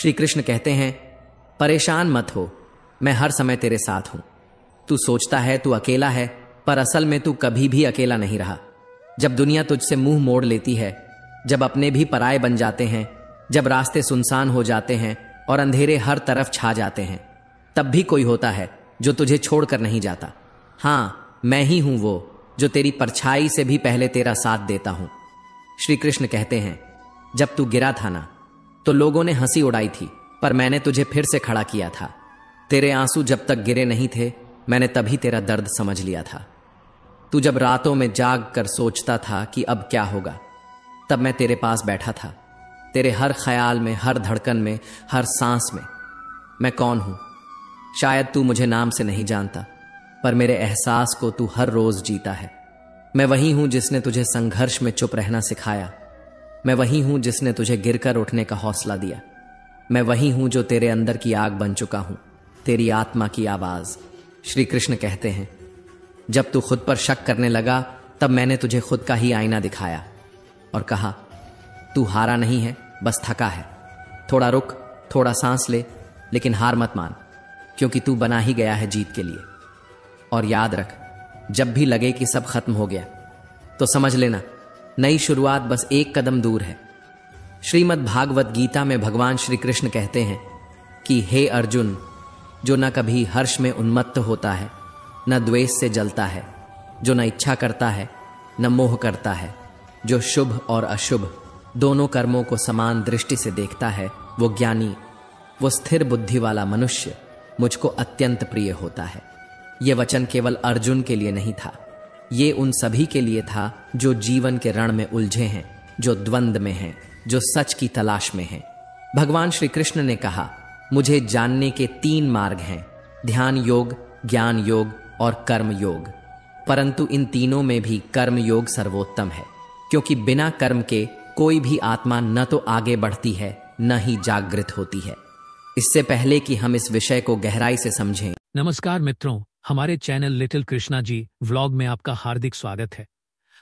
श्री कृष्ण कहते हैं, परेशान मत हो, मैं हर समय तेरे साथ हूं। तू सोचता है तू अकेला है, पर असल में तू कभी भी अकेला नहीं रहा। जब दुनिया तुझसे मुंह मोड़ लेती है, जब अपने भी पराये बन जाते हैं, जब रास्ते सुनसान हो जाते हैं और अंधेरे हर तरफ छा जाते हैं, तब भी कोई होता है जो तुझे छोड़कर नहीं जाता। हाँ, मैं ही हूं वो जो तेरी परछाई से भी पहले तेरा साथ देता हूं। श्री कृष्ण कहते हैं, जब तू गिरा था ना, तो लोगों ने हंसी उड़ाई थी, पर मैंने तुझे फिर से खड़ा किया था। तेरे आंसू जब तक गिरे नहीं थे, मैंने तभी तेरा दर्द समझ लिया था। तू जब रातों में जाग कर सोचता था कि अब क्या होगा, तब मैं तेरे पास बैठा था। तेरे हर ख्याल में, हर धड़कन में, हर सांस में। मैं कौन हूं? शायद तू मुझे नाम से नहीं जानता, पर मेरे एहसास को तू हर रोज जीता है। मैं वही हूं जिसने तुझे संघर्ष में चुप रहना सिखाया। मैं वही हूं जिसने तुझे गिरकर उठने का हौसला दिया। मैं वही हूं जो तेरे अंदर की आग बन चुका हूं, तेरी आत्मा की आवाज। श्री कृष्ण कहते हैं, जब तू खुद पर शक करने लगा, तब मैंने तुझे खुद का ही आईना दिखाया और कहा, तू हारा नहीं है, बस थका है। थोड़ा रुक, थोड़ा सांस ले, लेकिन हार मत मान, क्योंकि तू बना ही गया है जीत के लिए। और याद रख, जब भी लगे कि सब खत्म हो गया, तो समझ लेना नई शुरुआत बस एक कदम दूर है। श्रीमद् भागवत गीता में भगवान श्री कृष्ण कहते हैं कि हे अर्जुन, जो न कभी हर्ष में उन्मत्त होता है, न द्वेष से जलता है, जो न इच्छा करता है, न मोह करता है, जो शुभ और अशुभ दोनों कर्मों को समान दृष्टि से देखता है, वो ज्ञानी, वो स्थिर बुद्धि वाला मनुष्य मुझको अत्यंत प्रिय होता है। यह वचन केवल अर्जुन के लिए नहीं था, ये उन सभी के लिए था जो जीवन के रण में उलझे हैं, जो द्वंद में हैं, जो सच की तलाश में हैं। भगवान श्री कृष्ण ने कहा, मुझे जानने के 3 मार्ग हैं, ध्यान योग, ज्ञान योग और कर्म योग। परंतु इन तीनों में भी कर्म योग सर्वोत्तम है, क्योंकि बिना कर्म के कोई भी आत्मा न तो आगे बढ़ती है, न ही जागृत होती है। इससे पहले कि हम इस विषय को गहराई से समझें, नमस्कार मित्रों, हमारे channel little Krishna ji vlog में आपका हार्दिक स्वागत है।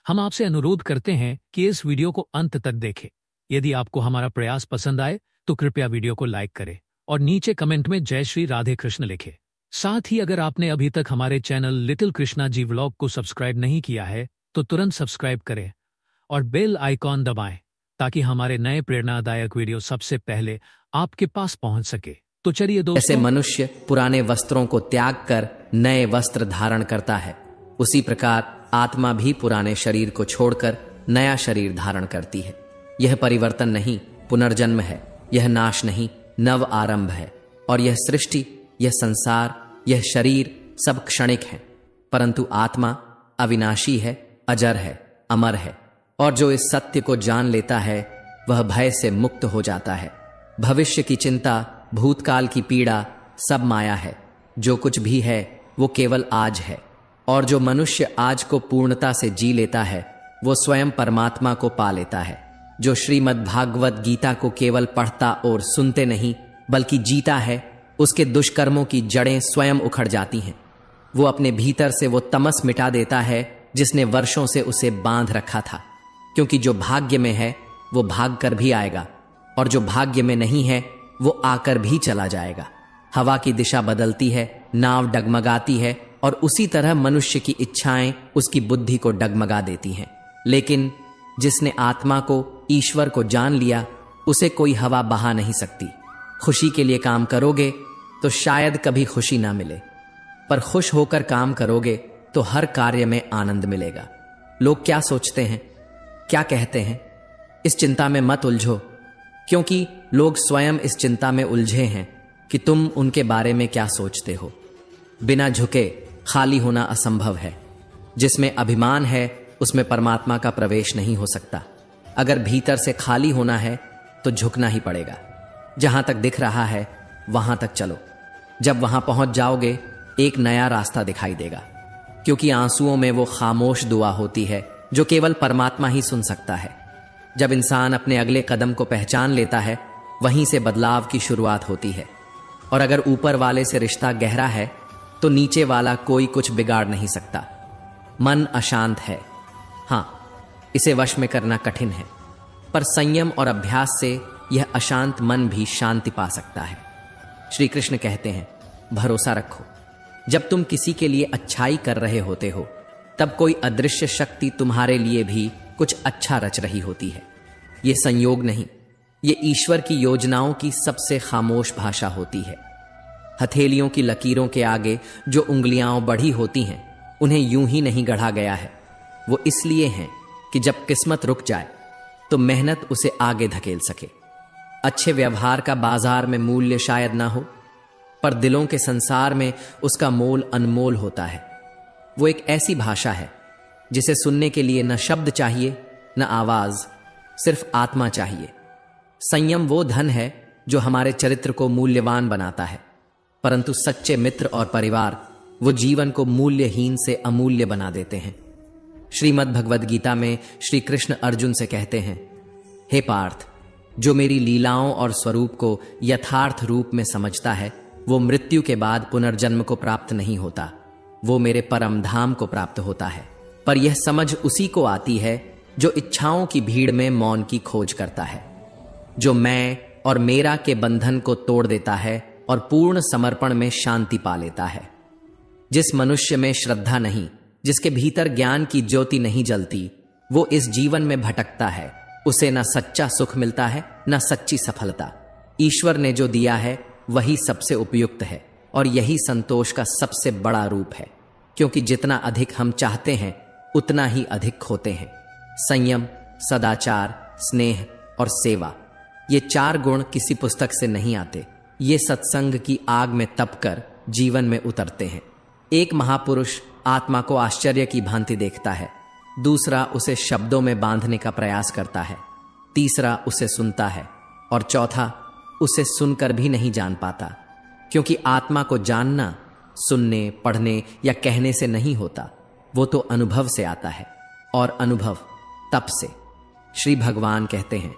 हम आपसे अनुरोध करते हैं कि इस वीडियो को अंत तक देखें। यदि आपको हमारा प्रयास पसंद आए तो कृपया वीडियो को लाइक करें और नीचे कमेंट में जय श्री राधे कृष्ण लिखें। साथ ही अगर आपने अभी तक हमारे channel little Krishna ji vlog को सब्सक्राइब नहीं किया है तो तुरंत सब्सक्राइब करें और बेल आइकॉन दबाएं, ताकि हमारे नए प्रेरणादायक वीडियो सबसे पहले आपके पास पहुंच सके। तो चलिए दोस्तों, जैसे मनुष्य पुराने वस्त्रों को त्याग कर नए वस्त्र धारण करता है, उसी प्रकार आत्मा भी पुराने शरीर को छोड़कर नया शरीर धारण करती है। यह परिवर्तन नहीं, पुनर्जन्म है। यह नाश नहीं, नव आरंभ है। और यह सृष्टि, यह संसार, यह शरीर सब क्षणिक है, परंतु आत्मा अविनाशी है, अजर है, अमर है। और जो इस सत्य को जान लेता है, वह भय से मुक्त हो जाता है। भविष्य की चिंता, भूतकाल की पीड़ा सब माया है। जो कुछ भी है वो केवल आज है। और जो मनुष्य आज को पूर्णता से जी लेता है, वो स्वयं परमात्मा को पा लेता है। जो श्रीमद् भागवत गीता को केवल पढ़ता और सुनते नहीं बल्कि जीता है, उसके दुष्कर्मों की जड़ें स्वयं उखड़ जाती हैं। वो अपने भीतर से वो तमस मिटा देता है जिसने वर्षों से उसे बांध रखा था, क्योंकि जो भाग्य में है वो भाग कर भी आएगा, और जो भाग्य में नहीं है वो आकर भी चला जाएगा। हवा की दिशा बदलती है, नाव डगमगाती है, और उसी तरह मनुष्य की इच्छाएं उसकी बुद्धि को डगमगा देती हैं। लेकिन जिसने आत्मा को, ईश्वर को जान लिया, उसे कोई हवा बहा नहीं सकती। खुशी के लिए काम करोगे तो शायद कभी खुशी ना मिले, पर खुश होकर काम करोगे तो हर कार्य में आनंद मिलेगा। लोग क्या सोचते हैं, क्या कहते हैं, इस चिंता में मत उलझो, क्योंकि लोग स्वयं इस चिंता में उलझे हैं कि तुम उनके बारे में क्या सोचते हो। बिना झुके खाली होना असंभव है। जिसमें अभिमान है उसमें परमात्मा का प्रवेश नहीं हो सकता। अगर भीतर से खाली होना है तो झुकना ही पड़ेगा। जहां तक दिख रहा है वहां तक चलो। जब वहां पहुंच जाओगे एक नया रास्ता दिखाई देगा, क्योंकि आंसुओं में वो खामोश दुआ होती है जो केवल परमात्मा ही सुन सकता है। जब इंसान अपने अगले कदम को पहचान लेता है, वहीं से बदलाव की शुरुआत होती है। और अगर ऊपर वाले से रिश्ता गहरा है तो नीचे वाला कोई कुछ बिगाड़ नहीं सकता। मन अशांत है, हाँ, इसे वश में करना कठिन है, पर संयम और अभ्यास से यह अशांत मन भी शांति पा सकता है। श्री कृष्ण कहते हैं, भरोसा रखो। जब तुम किसी के लिए अच्छाई कर रहे होते हो, तब कोई अदृश्य शक्ति तुम्हारे लिए भी कुछ अच्छा रच रही होती है। ये संयोग नहीं, ये ईश्वर की योजनाओं की सबसे खामोश भाषा होती है। हथेलियों की लकीरों के आगे जो उंगलियां बढ़ी होती हैं, उन्हें यूं ही नहीं गढ़ा गया है। वो इसलिए हैं कि जब किस्मत रुक जाए तो मेहनत उसे आगे धकेल सके। अच्छे व्यवहार का बाजार में मूल्य शायद ना हो, पर दिलों के संसार में उसका मोल अनमोल होता है। वो एक ऐसी भाषा है जिसे सुनने के लिए न शब्द चाहिए, न आवाज, सिर्फ आत्मा चाहिए। संयम वो धन है जो हमारे चरित्र को मूल्यवान बनाता है, परंतु सच्चे मित्र और परिवार वो जीवन को मूल्यहीन से अमूल्य बना देते हैं। श्रीमद् भगवद गीता में श्री कृष्ण अर्जुन से कहते हैं, हे पार्थ, जो मेरी लीलाओं और स्वरूप को यथार्थ रूप में समझता है, वो मृत्यु के बाद पुनर्जन्म को प्राप्त नहीं होता, वो मेरे परम धाम को प्राप्त होता है। पर यह समझ उसी को आती है जो इच्छाओं की भीड़ में मौन की खोज करता है, जो मैं और मेरा के बंधन को तोड़ देता है और पूर्ण समर्पण में शांति पा लेता है। जिस मनुष्य में श्रद्धा नहीं, जिसके भीतर ज्ञान की ज्योति नहीं जलती, वो इस जीवन में भटकता है। उसे न सच्चा सुख मिलता है, न सच्ची सफलता। ईश्वर ने जो दिया है वही सबसे उपयुक्त है, और यही संतोष का सबसे बड़ा रूप है, क्योंकि जितना अधिक हम चाहते हैं उतना ही अधिक खोते हैं। संयम, सदाचार, स्नेह और सेवा, ये 4 गुण किसी पुस्तक से नहीं आते। ये सत्संग की आग में तपकर जीवन में उतरते हैं। एक महापुरुष आत्मा को आश्चर्य की भांति देखता है, दूसरा उसे शब्दों में बांधने का प्रयास करता है, तीसरा उसे सुनता है, और चौथा उसे सुनकर भी नहीं जान पाता, क्योंकि आत्मा को जानना सुनने, पढ़ने या कहने से नहीं होता, वो तो अनुभव से आता है, और अनुभव तप से। श्री भगवान कहते हैं,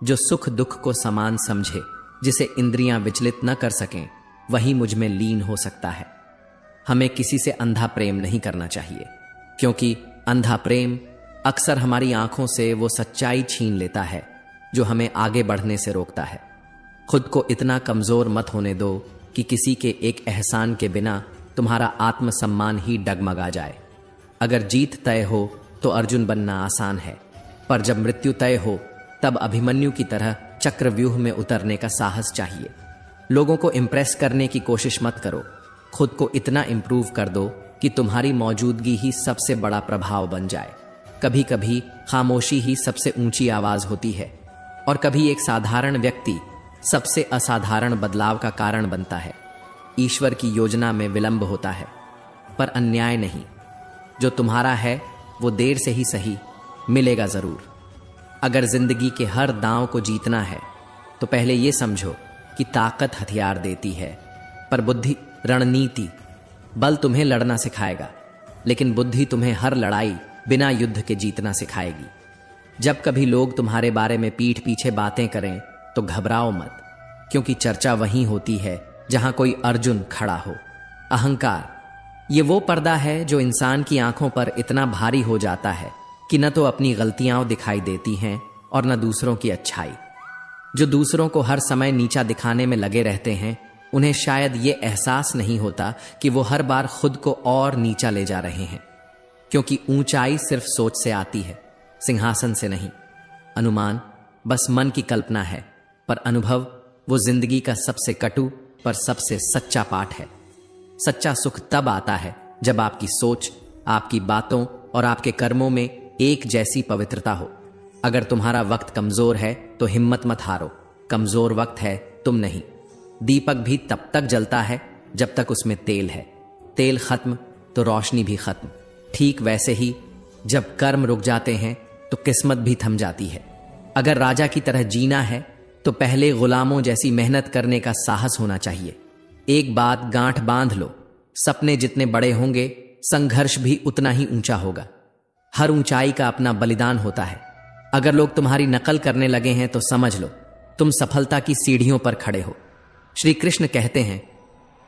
जो सुख दुख को समान समझे, जिसे इंद्रियां विचलित न कर सकें, वही मुझ में लीन हो सकता है। हमें किसी से अंधा प्रेम नहीं करना चाहिए, क्योंकि अंधा प्रेम अक्सर हमारी आंखों से वो सच्चाई छीन लेता है जो हमें आगे बढ़ने से रोकता है। खुद को इतना कमजोर मत होने दो कि किसी के एक एहसान के बिना तुम्हारा आत्मसम्मान ही डगमगा जाए। अगर जीत तय हो तो अर्जुन बनना आसान है, पर जब मृत्यु तय हो तब अभिमन्यु की तरह चक्रव्यूह में उतरने का साहस चाहिए। लोगों को इंप्रेस करने की कोशिश मत करो, खुद को इतना इंप्रूव कर दो कि तुम्हारी मौजूदगी ही सबसे बड़ा प्रभाव बन जाए। कभी कभी खामोशी ही सबसे ऊंची आवाज होती है, और कभी एक साधारण व्यक्ति सबसे असाधारण बदलाव का कारण बनता है। ईश्वर की योजना में विलंब होता है, पर अन्याय नहीं। जो तुम्हारा है वो देर से ही सही मिलेगा जरूर। अगर जिंदगी के हर दांव को जीतना है तो पहले ये समझो कि ताकत हथियार देती है, पर बुद्धि रणनीति। बल तुम्हें लड़ना सिखाएगा, लेकिन बुद्धि तुम्हें हर लड़ाई बिना युद्ध के जीतना सिखाएगी। जब कभी लोग तुम्हारे बारे में पीठ पीछे बातें करें तो घबराओ मत, क्योंकि चर्चा वहीं होती है जहां कोई अर्जुन खड़ा हो। अहंकार, ये वो पर्दा है जो इंसान की आंखों पर इतना भारी हो जाता है कि न तो अपनी गलतियां दिखाई देती हैं और न दूसरों की अच्छाई। जो दूसरों को हर समय नीचा दिखाने में लगे रहते हैं, उन्हें शायद ये एहसास नहीं होता कि वो हर बार खुद को और नीचा ले जा रहे हैं, क्योंकि ऊंचाई सिर्फ सोच से आती है, सिंहासन से नहीं। अनुमान बस मन की कल्पना है, पर अनुभव वो जिंदगी का सबसे कटु पर सबसे सच्चा पाठ है। सच्चा सुख तब आता है जब आपकी सोच, आपकी बातों और आपके कर्मों में एक जैसी पवित्रता हो। अगर तुम्हारा वक्त कमजोर है तो हिम्मत मत हारो, कमजोर वक्त है तुम नहीं। दीपक भी तब तक जलता है जब तक उसमें तेल है, तेल खत्म तो रोशनी भी खत्म। ठीक वैसे ही जब कर्म रुक जाते हैं तो किस्मत भी थम जाती है। अगर राजा की तरह जीना है तो पहले गुलामों जैसी मेहनत करने का साहस होना चाहिए। एक बात गांठ बांध लो, सपने जितने बड़े होंगे संघर्ष भी उतना ही ऊंचा होगा। हर ऊंचाई का अपना बलिदान होता है। अगर लोग तुम्हारी नकल करने लगे हैं तो समझ लो तुम सफलता की सीढ़ियों पर खड़े हो। श्री कृष्ण कहते हैं,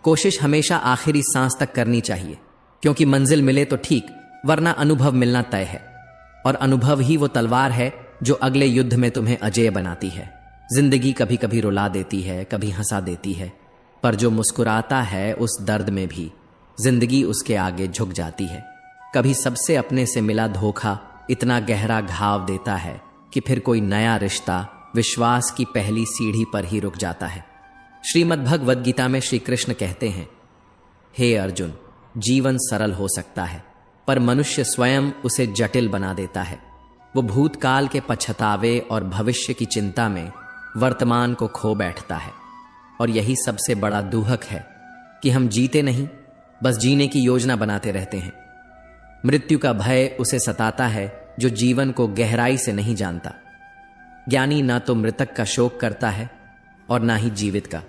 कोशिश हमेशा आखिरी सांस तक करनी चाहिए, क्योंकि मंजिल मिले तो ठीक, वरना अनुभव मिलना तय है। और अनुभव ही वो तलवार है जो अगले युद्ध में तुम्हें अजेय बनाती है। जिंदगी कभी कभी रुला देती है, कभी हंसा देती है, पर जो मुस्कुराता है उस दर्द में भी जिंदगी उसके आगे झुक जाती है। कभी सबसे अपने से मिला धोखा इतना गहरा घाव देता है कि फिर कोई नया रिश्ता विश्वास की पहली सीढ़ी पर ही रुक जाता है। श्रीमद् भगवद गीता में श्री कृष्ण कहते हैं, हे अर्जुन, जीवन सरल हो सकता है पर मनुष्य स्वयं उसे जटिल बना देता है। वो भूतकाल के पछतावे और भविष्य की चिंता में वर्तमान को खो बैठता है। और यही सबसे बड़ा दुहक है कि हम जीते नहीं, बस जीने की योजना बनाते रहते हैं। मृत्यु का भय उसे सताता है जो जीवन को गहराई से नहीं जानता। ज्ञानी ना तो मृतक का शोक करता है और ना ही जीवित का,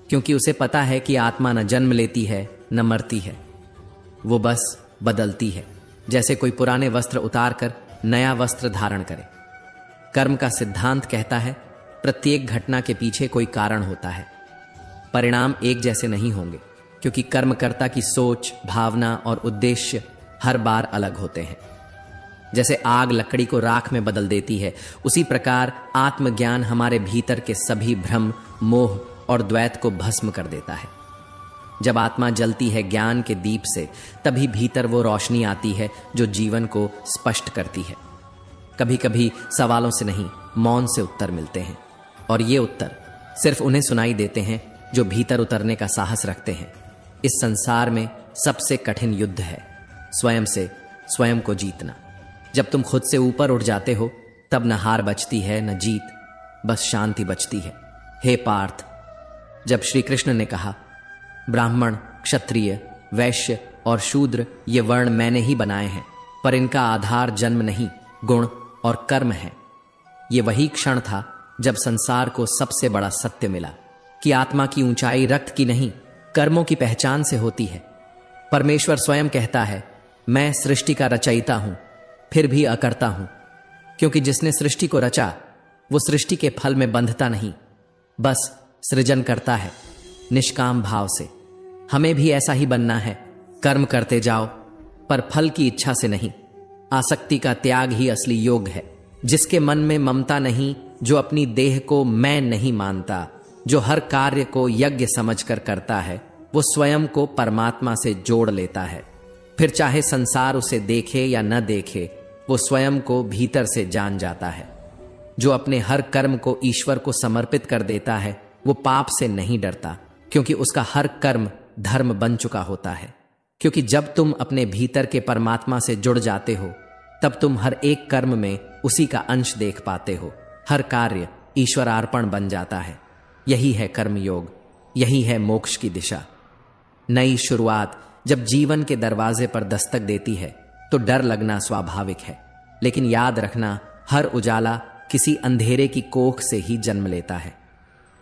क्योंकि उसे पता है कि आत्मा न जन्म लेती है न मरती है, वो बस बदलती है, जैसे कोई पुराने वस्त्र उतार कर नया वस्त्र धारण करे। कर्म का सिद्धांत कहता है प्रत्येक घटना के पीछे कोई कारण होता है। परिणाम एक जैसे नहीं होंगे, क्योंकि कर्मकर्ता की सोच, भावना और उद्देश्य हर बार अलग होते हैं। जैसे आग लकड़ी को राख में बदल देती है, उसी प्रकार आत्मज्ञान हमारे भीतर के सभी भ्रम, मोह और द्वैत को भस्म कर देता है। जब आत्मा जलती है ज्ञान के दीप से, तभी भीतर वो रोशनी आती है जो जीवन को स्पष्ट करती है। कभी कभी सवालों से नहीं, मौन से उत्तर मिलते हैं, और ये उत्तर सिर्फ उन्हें सुनाई देते हैं जो भीतर उतरने का साहस रखते हैं। इस संसार में सबसे कठिन युद्ध है स्वयं से स्वयं को जीतना। जब तुम खुद से ऊपर उठ जाते हो, तब न हार बचती है न जीत, बस शांति बचती है। हे पार्थ, जब श्री कृष्ण ने कहा ब्राह्मण, क्षत्रिय, वैश्य और शूद्र ये वर्ण मैंने ही बनाए हैं, पर इनका आधार जन्म नहीं, गुण और कर्म है, ये वही क्षण था जब संसार को सबसे बड़ा सत्य मिला कि आत्मा की ऊंचाई रक्त की नहीं, कर्मों की पहचान से होती है। परमेश्वर स्वयं कहता है, मैं सृष्टि का रचयिता हूं, फिर भी अकर्ता हूं, क्योंकि जिसने सृष्टि को रचा वो सृष्टि के फल में बंधता नहीं, बस सृजन करता है निष्काम भाव से। हमें भी ऐसा ही बनना है, कर्म करते जाओ पर फल की इच्छा से नहीं। आसक्ति का त्याग ही असली योग है। जिसके मन में ममता नहीं, जो अपनी देह को मैं नहीं मानता, जो हर कार्य को यज्ञ समझकर करता है, वो स्वयं को परमात्मा से जोड़ लेता है। फिर चाहे संसार उसे देखे या न देखे, वो स्वयं को भीतर से जान जाता है। जो अपने हर कर्म को ईश्वर को समर्पित कर देता है, वो पाप से नहीं डरता, क्योंकि उसका हर कर्म धर्म बन चुका होता है। क्योंकि जब तुम अपने भीतर के परमात्मा से जुड़ जाते हो, तब तुम हर एक कर्म में उसी का अंश देख पाते हो। हर कार्य ईश्वरार्पण बन जाता है। यही है कर्म योग, यही है मोक्ष की दिशा। नई शुरुआत जब जीवन के दरवाजे पर दस्तक देती है, तो डर लगना स्वाभाविक है, लेकिन याद रखना, हर उजाला किसी अंधेरे की कोख से ही जन्म लेता है।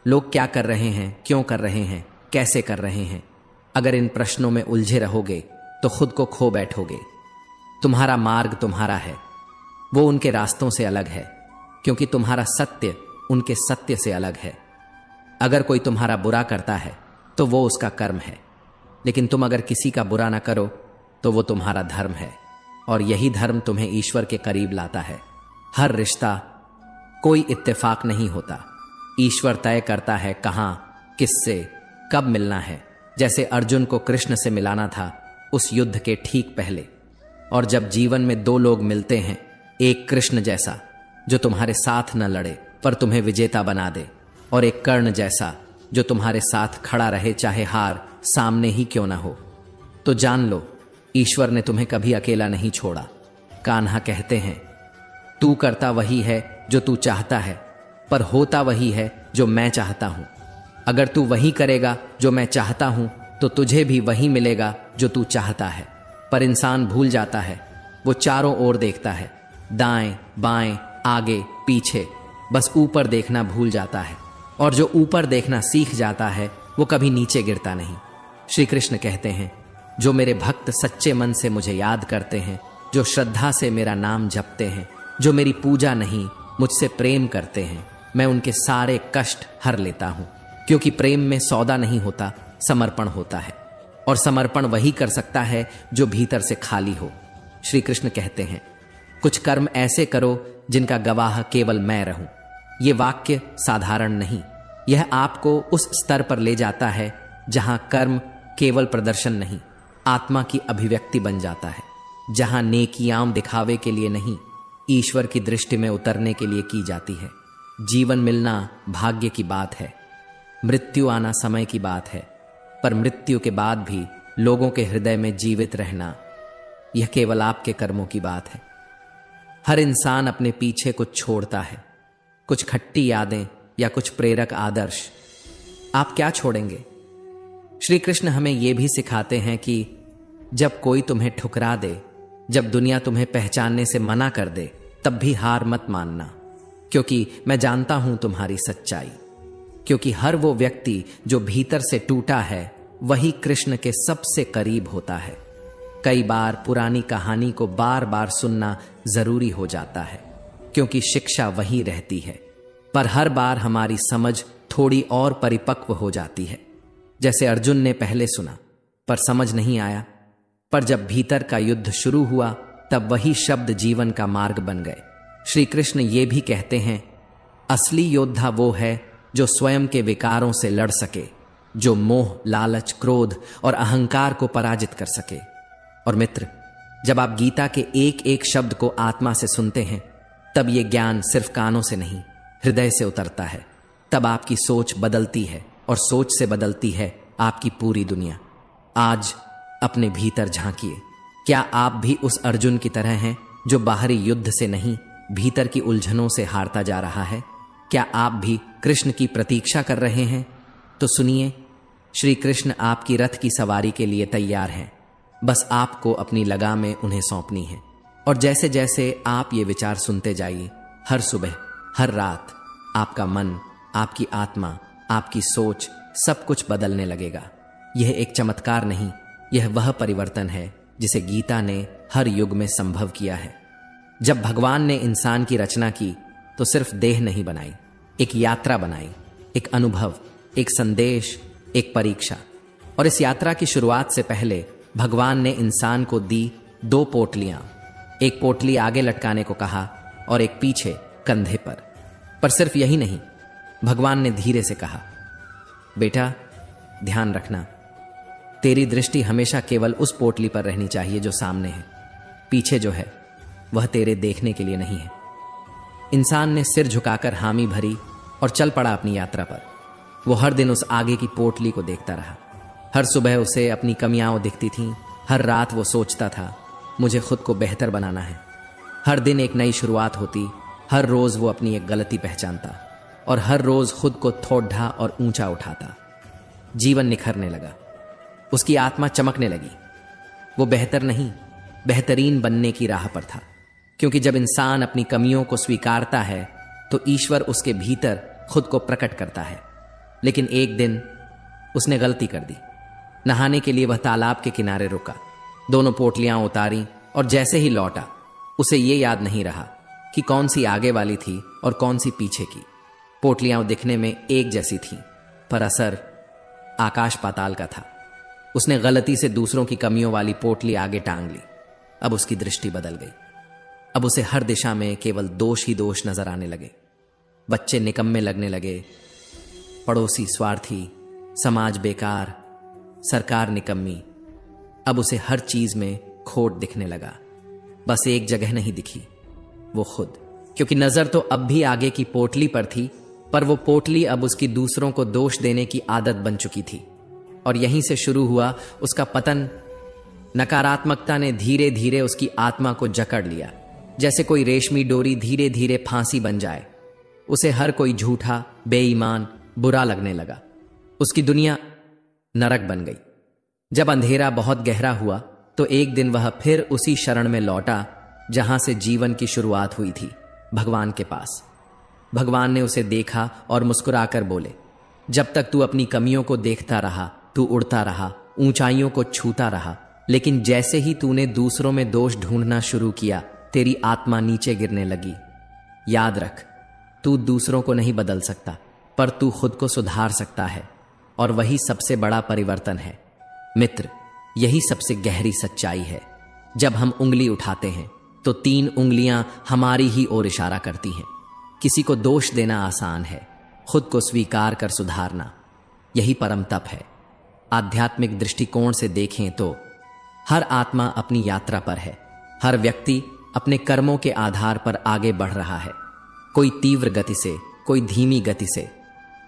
लोग क्या कर रहे हैं, क्यों कर रहे हैं, कैसे कर रहे हैं, अगर इन प्रश्नों में उलझे रहोगे तो खुद को खो बैठोगे। तुम्हारा मार्ग तुम्हारा है, वो उनके रास्तों से अलग है, क्योंकि तुम्हारा सत्य उनके सत्य से अलग है। अगर कोई तुम्हारा बुरा करता है तो वो उसका कर्म है, लेकिन तुम अगर किसी का बुरा ना करो तो वो तुम्हारा धर्म है, और यही धर्म तुम्हें ईश्वर के करीब लाता है। हर रिश्ता कोई इत्तेफाक नहीं होता, ईश्वर तय करता है कहां, किससे, कब मिलना है। जैसे अर्जुन को कृष्ण से मिलाना था उस युद्ध के ठीक पहले। और जब जीवन में दो लोग मिलते हैं, एक कृष्ण जैसा जो तुम्हारे साथ न लड़े पर तुम्हें विजेता बना दे, और एक कर्ण जैसा जो तुम्हारे साथ खड़ा रहे चाहे हार सामने ही क्यों ना हो, तो जान लो ईश्वर ने तुम्हें कभी अकेला नहीं छोड़ा। कान्हा कहते हैं, तू करता वही है जो तू चाहता है, पर होता वही है जो मैं चाहता हूं। अगर तू वही करेगा जो मैं चाहता हूं, तो तुझे भी वही मिलेगा जो तू चाहता है। पर इंसान भूल जाता है, वो चारों ओर देखता है, दाएं बाएं, आगे पीछे, बस ऊपर देखना भूल जाता है। और जो ऊपर देखना सीख जाता है, वो कभी नीचे गिरता नहीं। श्री कृष्ण कहते हैं, जो मेरे भक्त सच्चे मन से मुझे याद करते हैं, जो श्रद्धा से मेरा नाम जपते हैं, जो मेरी पूजा नहीं मुझसे प्रेम करते हैं, मैं उनके सारे कष्ट हर लेता हूं। क्योंकि प्रेम में सौदा नहीं होता, समर्पण होता है, और समर्पण वही कर सकता है जो भीतर से खाली हो। श्री कृष्ण कहते हैं, कुछ कर्म ऐसे करो जिनका गवाह केवल मैं रहूं। ये वाक्य साधारण नहीं, यह आपको उस स्तर पर ले जाता है जहां कर्म केवल प्रदर्शन नहीं, आत्मा की अभिव्यक्ति बन जाता है, जहां नेकियां दिखावे के लिए नहीं, ईश्वर की दृष्टि में उतरने के लिए की जाती है। जीवन मिलना भाग्य की बात है, मृत्यु आना समय की बात है, पर मृत्यु के बाद भी लोगों के हृदय में जीवित रहना, यह केवल आपके कर्मों की बात है। हर इंसान अपने पीछे कुछ छोड़ता है, कुछ खट्टी यादें या कुछ प्रेरक आदर्श। आप क्या छोड़ेंगे? श्री कृष्ण हमें यह भी सिखाते हैं कि जब कोई तुम्हें ठुकरा दे, जब दुनिया तुम्हें पहचानने से मना कर दे, तब भी हार मत मानना, क्योंकि मैं जानता हूं तुम्हारी सच्चाई। क्योंकि हर वो व्यक्ति जो भीतर से टूटा है, वही कृष्ण के सबसे करीब होता है। कई बार पुरानी कहानी को बार बार सुनना जरूरी हो जाता है, क्योंकि शिक्षा वही रहती है, पर हर बार हमारी समझ थोड़ी और परिपक्व हो जाती है। जैसे अर्जुन ने पहले सुना पर समझ नहीं आया, पर जब भीतर का युद्ध शुरू हुआ तब वही शब्द जीवन का मार्ग बन गए। श्री कृष्ण ये भी कहते हैं, असली योद्धा वो है जो स्वयं के विकारों से लड़ सके, जो मोह, लालच, क्रोध और अहंकार को पराजित कर सके। और मित्र, जब आप गीता के एक एक शब्द को आत्मा से सुनते हैं, तब ये ज्ञान सिर्फ कानों से नहीं, हृदय से उतरता है। तब आपकी सोच बदलती है और सोच से बदलती है आपकी पूरी दुनिया। आज अपने भीतर झांकिए। क्या आप भी उस अर्जुन की तरह हैं जो बाहरी युद्ध से नहीं, भीतर की उलझनों से हारता जा रहा है? क्या आप भी कृष्ण की प्रतीक्षा कर रहे हैं? तो सुनिए, श्री कृष्ण आपकी रथ की सवारी के लिए तैयार हैं। बस आपको अपनी लगामें उन्हें सौंपनी है। और जैसे जैसे आप ये विचार सुनते जाइए, हर सुबह, हर रात आपका मन, आपकी आत्मा, आपकी सोच, सब कुछ बदलने लगेगा। यह एक चमत्कार नहीं, यह वह परिवर्तन है जिसे गीता ने हर युग में संभव किया है। जब भगवान ने इंसान की रचना की तो सिर्फ देह नहीं बनाई, एक यात्रा बनाई, एक अनुभव, एक संदेश, एक परीक्षा। और इस यात्रा की शुरुआत से पहले भगवान ने इंसान को दी 2 पोटलियां, एक पोटली आगे लटकाने को कहा और एक पीछे कंधे पर सिर्फ यही नहीं, भगवान ने धीरे से कहा, बेटा ध्यान रखना, तेरी दृष्टि हमेशा केवल उस पोटली पर रहनी चाहिए जो सामने है, पीछे जो है वह तेरे देखने के लिए नहीं है। इंसान ने सिर झुकाकर हामी भरी और चल पड़ा अपनी यात्रा पर। वो हर दिन उस आगे की पोटली को देखता रहा। हर सुबह उसे अपनी कमियां दिखती थीं। हर रात वो सोचता था, मुझे खुद को बेहतर बनाना है। हर दिन एक नई शुरुआत होती, हर रोज वो अपनी एक गलती पहचानता और हर रोज खुद को थोड़ा और ऊंचा उठाता। जीवन निखरने लगा, उसकी आत्मा चमकने लगी। वो बेहतर नहीं, बेहतरीन बनने की राह पर था, क्योंकि जब इंसान अपनी कमियों को स्वीकारता है तो ईश्वर उसके भीतर खुद को प्रकट करता है। लेकिन एक दिन उसने गलती कर दी। नहाने के लिए वह तालाब के किनारे रुका, दोनों पोटलियां उतारी और जैसे ही लौटा, उसे ये याद नहीं रहा कि कौन सी आगे वाली थी और कौन सी पीछे की। पोटलियां दिखने में एक जैसी थीं, पर असर आकाश पाताल का था। उसने गलती से दूसरों की कमियों वाली पोटली आगे टांग ली। अब उसकी दृष्टि बदल गई। अब उसे हर दिशा में केवल दोष ही दोष नजर आने लगे। बच्चे निकम्मे लगने लगे, पड़ोसी स्वार्थी, समाज बेकार, सरकार निकम्मी। अब उसे हर चीज में खोट दिखने लगा। बस एक जगह नहीं दिखी, वो खुद। क्योंकि नजर तो अब भी आगे की पोटली पर थी, पर वो पोटली अब उसकी दूसरों को दोष देने की आदत बन चुकी थी। और यहीं से शुरू हुआ उसका पतन। नकारात्मकता ने धीरे धीरे उसकी आत्मा को जकड़ लिया, जैसे कोई रेशमी डोरी धीरे धीरे फांसी बन जाए। उसे हर कोई झूठा, बेईमान, बुरा लगने लगा। उसकी दुनिया नरक बन गई। जब अंधेरा बहुत गहरा हुआ तो एक दिन वह फिर उसी शरण में लौटा जहां से जीवन की शुरुआत हुई थी, भगवान के पास। भगवान ने उसे देखा और मुस्कुराकर बोले, जब तक तू अपनी कमियों को देखता रहा, तू उड़ता रहा, ऊंचाइयों को छूता रहा, लेकिन जैसे ही तूने दूसरों में दोष ढूंढना शुरू किया, तेरी आत्मा नीचे गिरने लगी। याद रख, तू दूसरों को नहीं बदल सकता, पर तू खुद को सुधार सकता है, और वही सबसे बड़ा परिवर्तन है। मित्र, यही सबसे गहरी सच्चाई है। जब हम उंगली उठाते हैं तो 3 उंगलियां हमारी ही ओर इशारा करती हैं। किसी को दोष देना आसान है, खुद को स्वीकार कर सुधारना यही परम तप है। आध्यात्मिक दृष्टिकोण से देखें तो हर आत्मा अपनी यात्रा पर है, हर व्यक्ति अपने कर्मों के आधार पर आगे बढ़ रहा है, कोई तीव्र गति से, कोई धीमी गति से,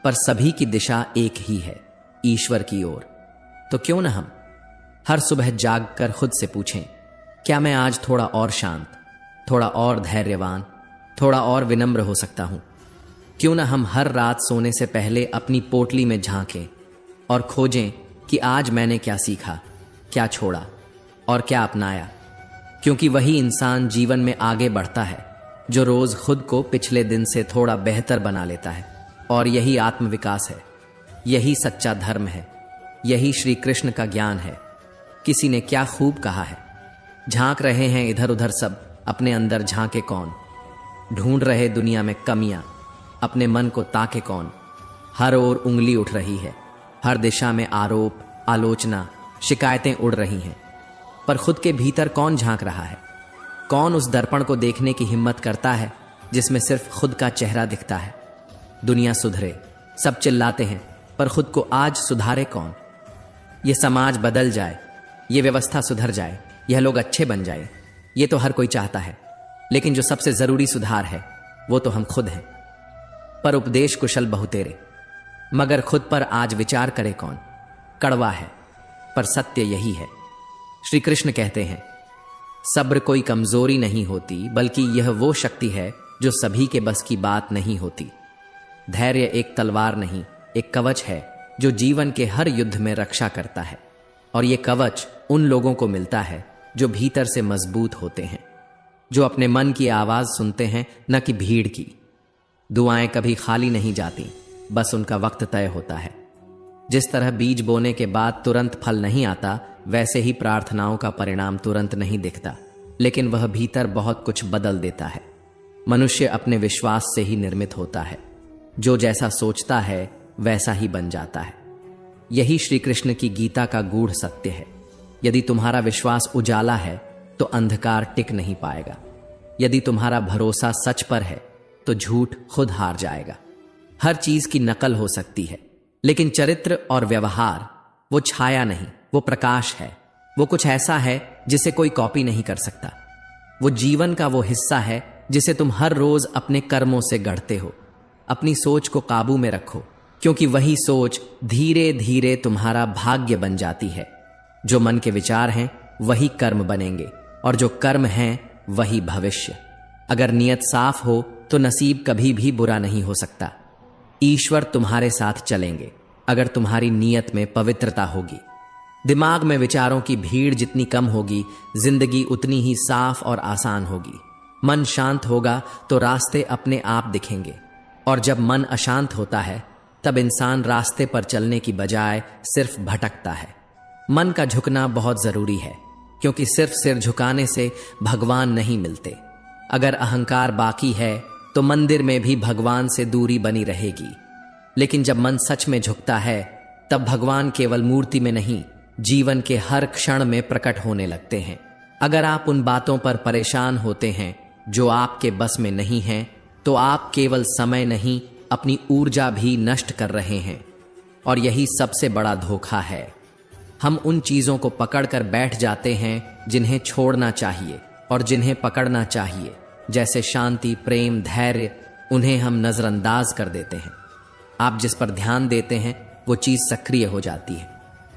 पर सभी की दिशा एक ही है, ईश्वर की ओर। तो क्यों न हम हर सुबह जागकर खुद से पूछें, क्या मैं आज थोड़ा और शांत, थोड़ा और धैर्यवान, थोड़ा और विनम्र हो सकता हूं? क्यों न हम हर रात सोने से पहले अपनी पोटली में झांकें और खोजें कि आज मैंने क्या सीखा, क्या छोड़ा और क्या अपनाया? क्योंकि वही इंसान जीवन में आगे बढ़ता है जो रोज खुद को पिछले दिन से थोड़ा बेहतर बना लेता है। और यही आत्मविकास है, यही सच्चा धर्म है, यही श्री कृष्ण का ज्ञान है। किसी ने क्या खूब कहा है, झांक रहे हैं इधर उधर सब, अपने अंदर झांके कौन? ढूंढ रहे दुनिया में कमियां, अपने मन को ताके कौन? हर ओर उंगली उठ रही है, हर दिशा में आरोप, आलोचना, शिकायतें उड़ रही हैं, पर खुद के भीतर कौन झांक रहा है? कौन उस दर्पण को देखने की हिम्मत करता है जिसमें सिर्फ खुद का चेहरा दिखता है? दुनिया सुधरे, सब चिल्लाते हैं, पर खुद को आज सुधारे कौन? ये समाज बदल जाए, ये व्यवस्था सुधर जाए, यह लोग अच्छे बन जाए, ये तो हर कोई चाहता है, लेकिन जो सबसे जरूरी सुधार है वो तो हम खुद हैं। पर उपदेश कुशल बहुतेरे, मगर खुद पर आज विचार करे कौन? कड़वा है, पर सत्य यही है। श्री कृष्ण कहते हैं, सब्र कोई कमजोरी नहीं होती, बल्कि यह वो शक्ति है जो सभी के बस की बात नहीं होती। धैर्य एक तलवार नहीं, एक कवच है जो जीवन के हर युद्ध में रक्षा करता है। और यह कवच उन लोगों को मिलता है जो भीतर से मजबूत होते हैं, जो अपने मन की आवाज सुनते हैं, न कि भीड़ की। दुआएं कभी खाली नहीं जाती, बस उनका वक्त तय होता है। जिस तरह बीज बोने के बाद तुरंत फल नहीं आता, वैसे ही प्रार्थनाओं का परिणाम तुरंत नहीं दिखता, लेकिन वह भीतर बहुत कुछ बदल देता है। मनुष्य अपने विश्वास से ही निर्मित होता है, जो जैसा सोचता है वैसा ही बन जाता है। यही श्री कृष्ण की गीता का गूढ़ सत्य है। यदि तुम्हारा विश्वास उजाला है तो अंधकार टिक नहीं पाएगा। यदि तुम्हारा भरोसा सच पर है तो झूठ खुद हार जाएगा। हर चीज की नकल हो सकती है, लेकिन चरित्र और व्यवहार वो छाया नहीं, वो प्रकाश है। वो कुछ ऐसा है जिसे कोई कॉपी नहीं कर सकता। वो जीवन का वो हिस्सा है जिसे तुम हर रोज अपने कर्मों से गढ़ते हो। अपनी सोच को काबू में रखो, क्योंकि वही सोच धीरे धीरे तुम्हारा भाग्य बन जाती है। जो मन के विचार हैं वही कर्म बनेंगे, और जो कर्म हैं वही भविष्य। अगर नियत साफ हो तो नसीब कभी भी बुरा नहीं हो सकता। ईश्वर तुम्हारे साथ चलेंगे अगर तुम्हारी नियत में पवित्रता होगी। दिमाग में विचारों की भीड़ जितनी कम होगी, जिंदगी उतनी ही साफ और आसान होगी। मन शांत होगा तो रास्ते अपने आप दिखेंगे, और जब मन अशांत होता है तब इंसान रास्ते पर चलने की बजाय सिर्फ भटकता है। मन का झुकना बहुत जरूरी है, क्योंकि सिर्फ सिर झुकाने से भगवान नहीं मिलते। अगर अहंकार बाकी है तो मंदिर में भी भगवान से दूरी बनी रहेगी। लेकिन जब मन सच में झुकता है तब भगवान केवल मूर्ति में नहीं, जीवन के हर क्षण में प्रकट होने लगते हैं। अगर आप उन बातों पर परेशान होते हैं जो आपके बस में नहीं हैं, तो आप केवल समय नहीं, अपनी ऊर्जा भी नष्ट कर रहे हैं। और यही सबसे बड़ा धोखा है। हम उन चीजों को पकड़कर बैठ जाते हैं जिन्हें छोड़ना चाहिए और जिन्हें पकड़ना चाहिए, जैसे शांति, प्रेम, धैर्य, उन्हें हम नजरअंदाज कर देते हैं। आप जिस पर ध्यान देते हैं वो चीज सक्रिय हो जाती है।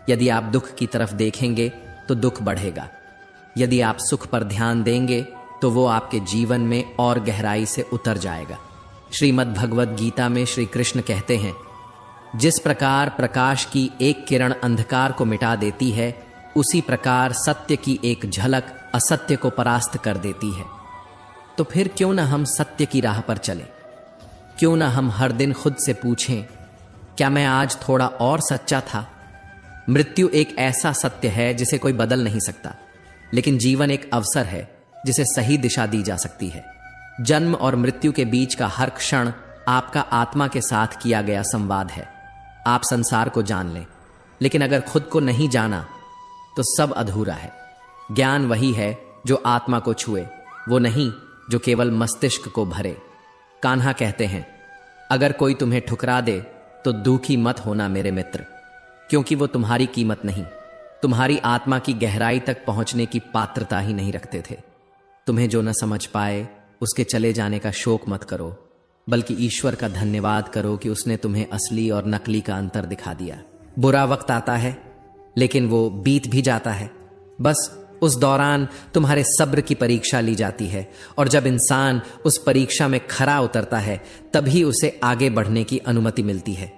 यदि आप दुख की तरफ देखेंगे तो दुख बढ़ेगा। यदि आप सुख पर ध्यान देंगे तो वो आपके जीवन में और गहराई से उतर जाएगा। श्रीमद् भगवद गीता में श्री कृष्ण कहते हैं, जिस प्रकार प्रकाश की एक किरण अंधकार को मिटा देती है, उसी प्रकार सत्य की एक झलक असत्य को परास्त कर देती है। तो फिर क्यों ना हम सत्य की राह पर चलें? क्यों ना हम हर दिन खुद से पूछें, क्या मैं आज थोड़ा और सच्चा था? मृत्यु एक ऐसा सत्य है जिसे कोई बदल नहीं सकता, लेकिन जीवन एक अवसर है जिसे सही दिशा दी जा सकती है। जन्म और मृत्यु के बीच का हर क्षण आपका आत्मा के साथ किया गया संवाद है। आप संसार को जान लें, लेकिन अगर खुद को नहीं जाना तो सब अधूरा है। ज्ञान वही है जो आत्मा को छुए, वो नहीं जो केवल मस्तिष्क को भरे। कान्हा कहते हैं, अगर कोई तुम्हें ठुकरा दे तो दुखी मत होना मेरे मित्र, क्योंकि वो तुम्हारी कीमत नहीं, तुम्हारी आत्मा की गहराई तक पहुंचने की पात्रता ही नहीं रखते थे। तुम्हें जो न समझ पाए उसके चले जाने का शोक मत करो, बल्कि ईश्वर का धन्यवाद करो कि उसने तुम्हें असली और नकली का अंतर दिखा दिया। बुरा वक्त आता है लेकिन वो बीत भी जाता है। बस उस दौरान तुम्हारे सब्र की परीक्षा ली जाती है, और जब इंसान उस परीक्षा में खरा उतरता है तभी उसे आगे बढ़ने की अनुमति मिलती है।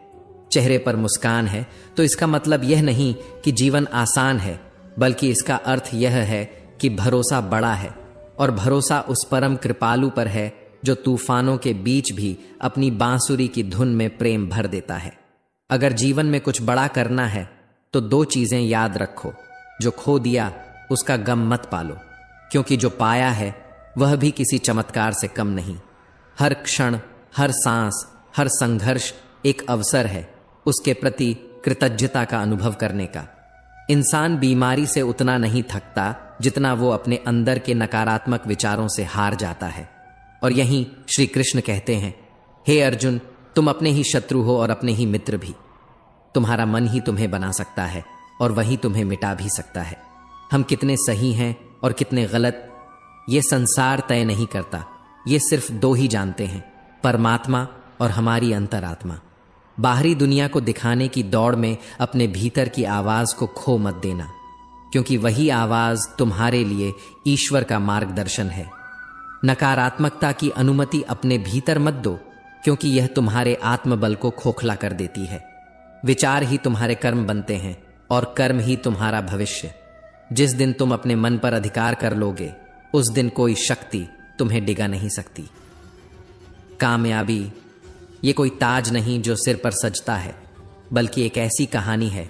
चेहरे पर मुस्कान है तो इसका मतलब यह नहीं कि जीवन आसान है, बल्कि इसका अर्थ यह है कि भरोसा बड़ा है, और भरोसा उस परम कृपालु पर है जो तूफानों के बीच भी अपनी बांसुरी की धुन में प्रेम भर देता है। अगर जीवन में कुछ बड़ा करना है तो 2 चीजें याद रखो। जो खो दिया उसका गम मत पालो, क्योंकि जो पाया है वह भी किसी चमत्कार से कम नहीं। हर क्षण, हर सांस, हर संघर्ष एक अवसर है उसके प्रति कृतज्ञता का अनुभव करने का। इंसान बीमारी से उतना नहीं थकता जितना वो अपने अंदर के नकारात्मक विचारों से हार जाता है। और यहीं श्री कृष्ण कहते हैं, हे अर्जुन, तुम अपने ही शत्रु हो और अपने ही मित्र भी। तुम्हारा मन ही तुम्हें बना सकता है और वही तुम्हें मिटा भी सकता है। हम कितने सही हैं और कितने गलत, ये संसार तय नहीं करता। ये सिर्फ 2 ही जानते हैं, परमात्मा और हमारी अंतरात्मा। बाहरी दुनिया को दिखाने की दौड़ में अपने भीतर की आवाज को खो मत देना, क्योंकि वही आवाज तुम्हारे लिए ईश्वर का मार्गदर्शन है। नकारात्मकता की अनुमति अपने भीतर मत दो, क्योंकि यह तुम्हारे आत्मबल को खोखला कर देती है। विचार ही तुम्हारे कर्म बनते हैं और कर्म ही तुम्हारा भविष्य। जिस दिन तुम अपने मन पर अधिकार कर लोगे, उस दिन कोई शक्ति तुम्हें डिगा नहीं सकती। कामयाबी ये कोई ताज नहीं जो सिर पर सजता है, बल्कि एक ऐसी कहानी है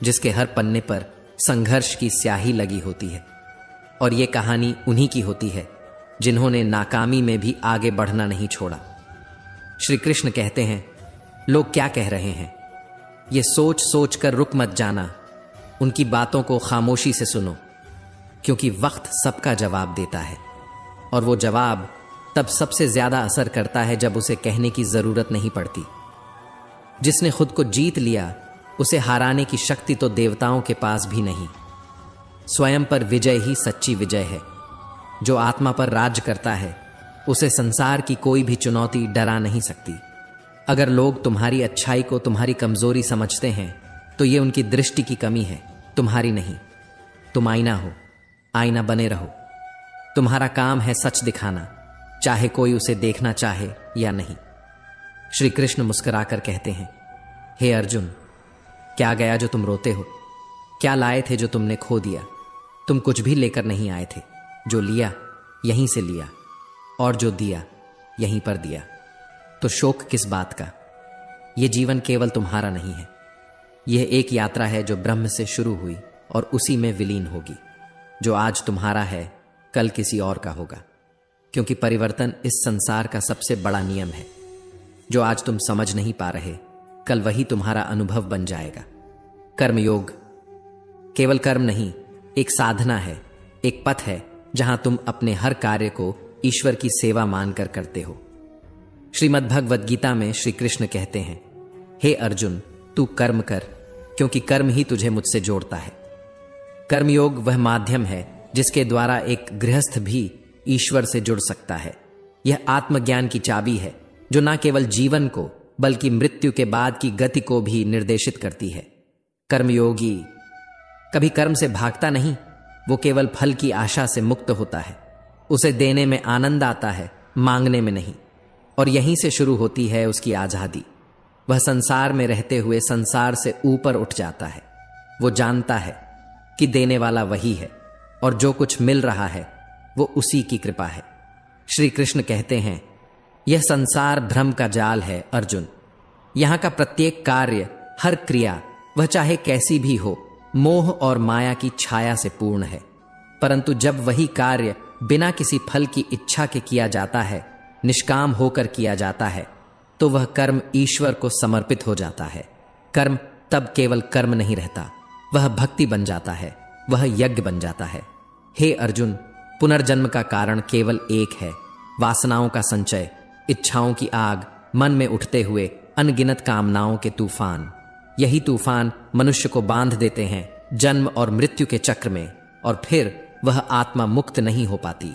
जिसके हर पन्ने पर संघर्ष की स्याही लगी होती है। और ये कहानी उन्हीं की होती है जिन्होंने नाकामी में भी आगे बढ़ना नहीं छोड़ा। श्री कृष्ण कहते हैं, लोग क्या कह रहे हैं, ये सोच सोच कर रुक मत जाना, उनकी बातों को खामोशी से सुनो, क्योंकि वक्त सबका जवाब देता है, और वो जवाब तब सबसे ज्यादा असर करता है जब उसे कहने की जरूरत नहीं पड़ती। जिसने खुद को जीत लिया उसे हराने की शक्ति तो देवताओं के पास भी नहीं। स्वयं पर विजय ही सच्ची विजय है। जो आत्मा पर राज करता है उसे संसार की कोई भी चुनौती डरा नहीं सकती। अगर लोग तुम्हारी अच्छाई को तुम्हारी कमजोरी समझते हैं तो ये उनकी दृष्टि की कमी है, तुम्हारी नहीं। तुम आईना हो, आईना बने रहो। तुम्हारा काम है सच दिखाना, चाहे कोई उसे देखना चाहे या नहीं। श्री कृष्ण मुस्कुराकर कहते हैं, हे अर्जुन, क्या गया जो तुम रोते हो? क्या लाए थे जो तुमने खो दिया? तुम कुछ भी लेकर नहीं आए थे। जो लिया यहीं से लिया, और जो दिया यहीं पर दिया। तो शोक किस बात का? यह जीवन केवल तुम्हारा नहीं है। यह एक यात्रा है जो ब्रह्म से शुरू हुई और उसी में विलीन होगी। जो आज तुम्हारा है कल किसी और का होगा, क्योंकि परिवर्तन इस संसार का सबसे बड़ा नियम है। जो आज तुम समझ नहीं पा रहे, कल वही तुम्हारा अनुभव बन जाएगा। कर्मयोग केवल कर्म नहीं, एक साधना है, एक पथ है जहां तुम अपने हर कार्य को ईश्वर की सेवा मानकर करते हो। श्रीमद् भगवद गीता में श्री कृष्ण कहते हैं, हे अर्जुन, तू कर्म कर, क्योंकि कर्म ही तुझे मुझसे जोड़ता है। कर्मयोग वह माध्यम है जिसके द्वारा एक गृहस्थ भी ईश्वर से जुड़ सकता है। यह आत्मज्ञान की चाबी है जो न केवल जीवन को बल्कि मृत्यु के बाद की गति को भी निर्देशित करती है। कर्मयोगी कभी कर्म से भागता नहीं, वो केवल फल की आशा से मुक्त होता है। उसे देने में आनंद आता है, मांगने में नहीं। और यहीं से शुरू होती है उसकी आजादी। वह संसार में रहते हुए संसार से ऊपर उठ जाता है। वो जानता है कि देने वाला वही है और जो कुछ मिल रहा है वो उसी की कृपा है। श्री कृष्ण कहते हैं, यह संसार भ्रम का जाल है अर्जुन। यहां का प्रत्येक कार्य, हर क्रिया, वह चाहे कैसी भी हो, मोह और माया की छाया से पूर्ण है। परंतु जब वही कार्य बिना किसी फल की इच्छा के किया जाता है, निष्काम होकर किया जाता है, तो वह कर्म ईश्वर को समर्पित हो जाता है। कर्म तब केवल कर्म नहीं रहता, वह भक्ति बन जाता है, वह यज्ञ बन जाता है। हे अर्जुन, पुनर्जन्म का कारण केवल एक है, वासनाओं का संचय। इच्छाओं की आग, मन में उठते हुए अनगिनत कामनाओं के तूफान। यही तूफान मनुष्य को बांध देते हैं जन्म और मृत्यु के चक्र में, और फिर वह आत्मा मुक्त नहीं हो पाती।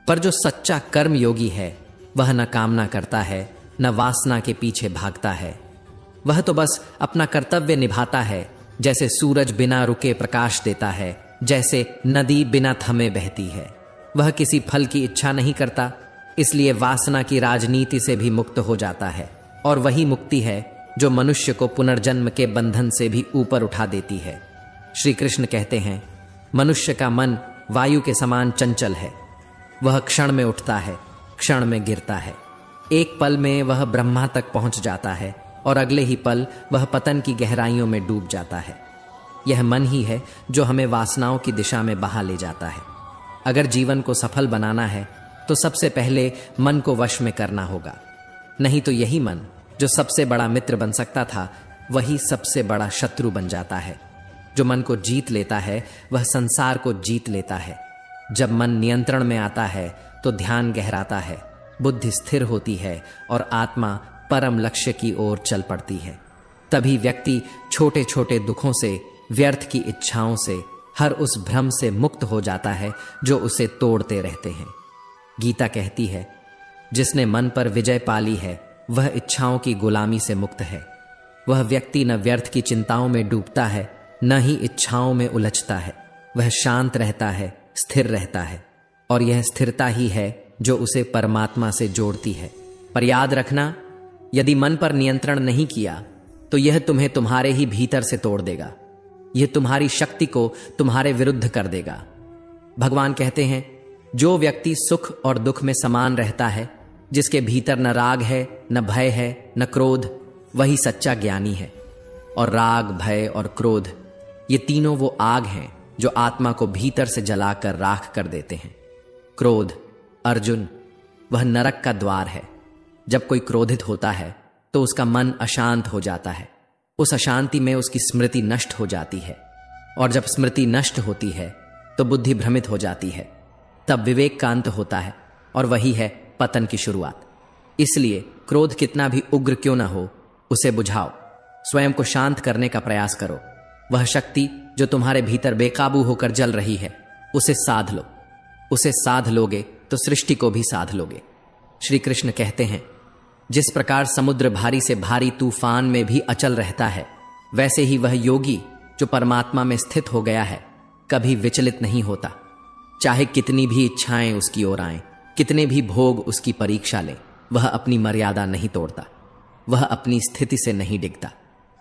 पर जो सच्चा कर्म योगी है वह न कामना करता है, न वासना के पीछे भागता है। वह तो बस अपना कर्तव्य निभाता है, जैसे सूरज बिना रुके प्रकाश देता है, जैसे नदी बिना थमे बहती है। वह किसी फल की इच्छा नहीं करता, इसलिए वासना की राजनीति से भी मुक्त हो जाता है। और वही मुक्ति है जो मनुष्य को पुनर्जन्म के बंधन से भी ऊपर उठा देती है। श्री कृष्ण कहते हैं, मनुष्य का मन वायु के समान चंचल है। वह क्षण में उठता है, क्षण में गिरता है। एक पल में वह ब्रह्मा तक पहुंच जाता है और अगले ही पल वह पतन की गहराइयों में डूब जाता है। यह मन ही है जो हमें वासनाओं की दिशा में बहा ले जाता है। अगर जीवन को सफल बनाना है तो सबसे पहले मन को वश में करना होगा। नहीं तो यही मन जो सबसे बड़ा मित्र बन सकता था, वही सबसे बड़ा शत्रु बन जाता है। जो मन को जीत लेता है वह संसार को जीत लेता है। जब मन नियंत्रण में आता है तो ध्यान गहराता है, बुद्धि स्थिर होती है और आत्मा परम लक्ष्य की ओर चल पड़ती है। तभी व्यक्ति छोटे छोटे दुखों से, व्यर्थ की इच्छाओं से, हर उस भ्रम से मुक्त हो जाता है जो उसे तोड़ते रहते हैं। गीता कहती है, जिसने मन पर विजय पाली है वह इच्छाओं की गुलामी से मुक्त है। वह व्यक्ति न व्यर्थ की चिंताओं में डूबता है, न ही इच्छाओं में उलझता है। वह शांत रहता है, स्थिर रहता है, और यह स्थिरता ही है जो उसे परमात्मा से जोड़ती है। पर याद रखना, यदि मन पर नियंत्रण नहीं किया तो यह तुम्हें तुम्हारे ही भीतर से तोड़ देगा। यह तुम्हारी शक्ति को तुम्हारे विरुद्ध कर देगा। भगवान कहते हैं, जो व्यक्ति सुख और दुख में समान रहता है, जिसके भीतर न राग है, न भय है, न क्रोध, वही सच्चा ज्ञानी है। और राग, भय और क्रोध, ये तीनों वो आग हैं जो आत्मा को भीतर से जलाकर राख कर देते हैं। क्रोध, अर्जुन, वह नरक का द्वार है। जब कोई क्रोधित होता है तो उसका मन अशांत हो जाता है। उस अशांति में उसकी स्मृति नष्ट हो जाती है, और जब स्मृति नष्ट होती है तो बुद्धि भ्रमित हो जाती है। तब विवेक का अंत होता है, और वही है पतन की शुरुआत। इसलिए क्रोध कितना भी उग्र क्यों ना हो, उसे बुझाओ, स्वयं को शांत करने का प्रयास करो। वह शक्ति जो तुम्हारे भीतर बेकाबू होकर जल रही है, उसे साध लो। उसे साध लोगे तो सृष्टि को भी साध लोगे। श्री कृष्ण कहते हैं, जिस प्रकार समुद्र भारी से भारी तूफान में भी अचल रहता है, वैसे ही वह योगी जो परमात्मा में स्थित हो गया है कभी विचलित नहीं होता। चाहे कितनी भी इच्छाएं उसकी ओर आएं, कितने भी भोग उसकी परीक्षा लें, वह अपनी मर्यादा नहीं तोड़ता। वह अपनी स्थिति से नहीं डिगता।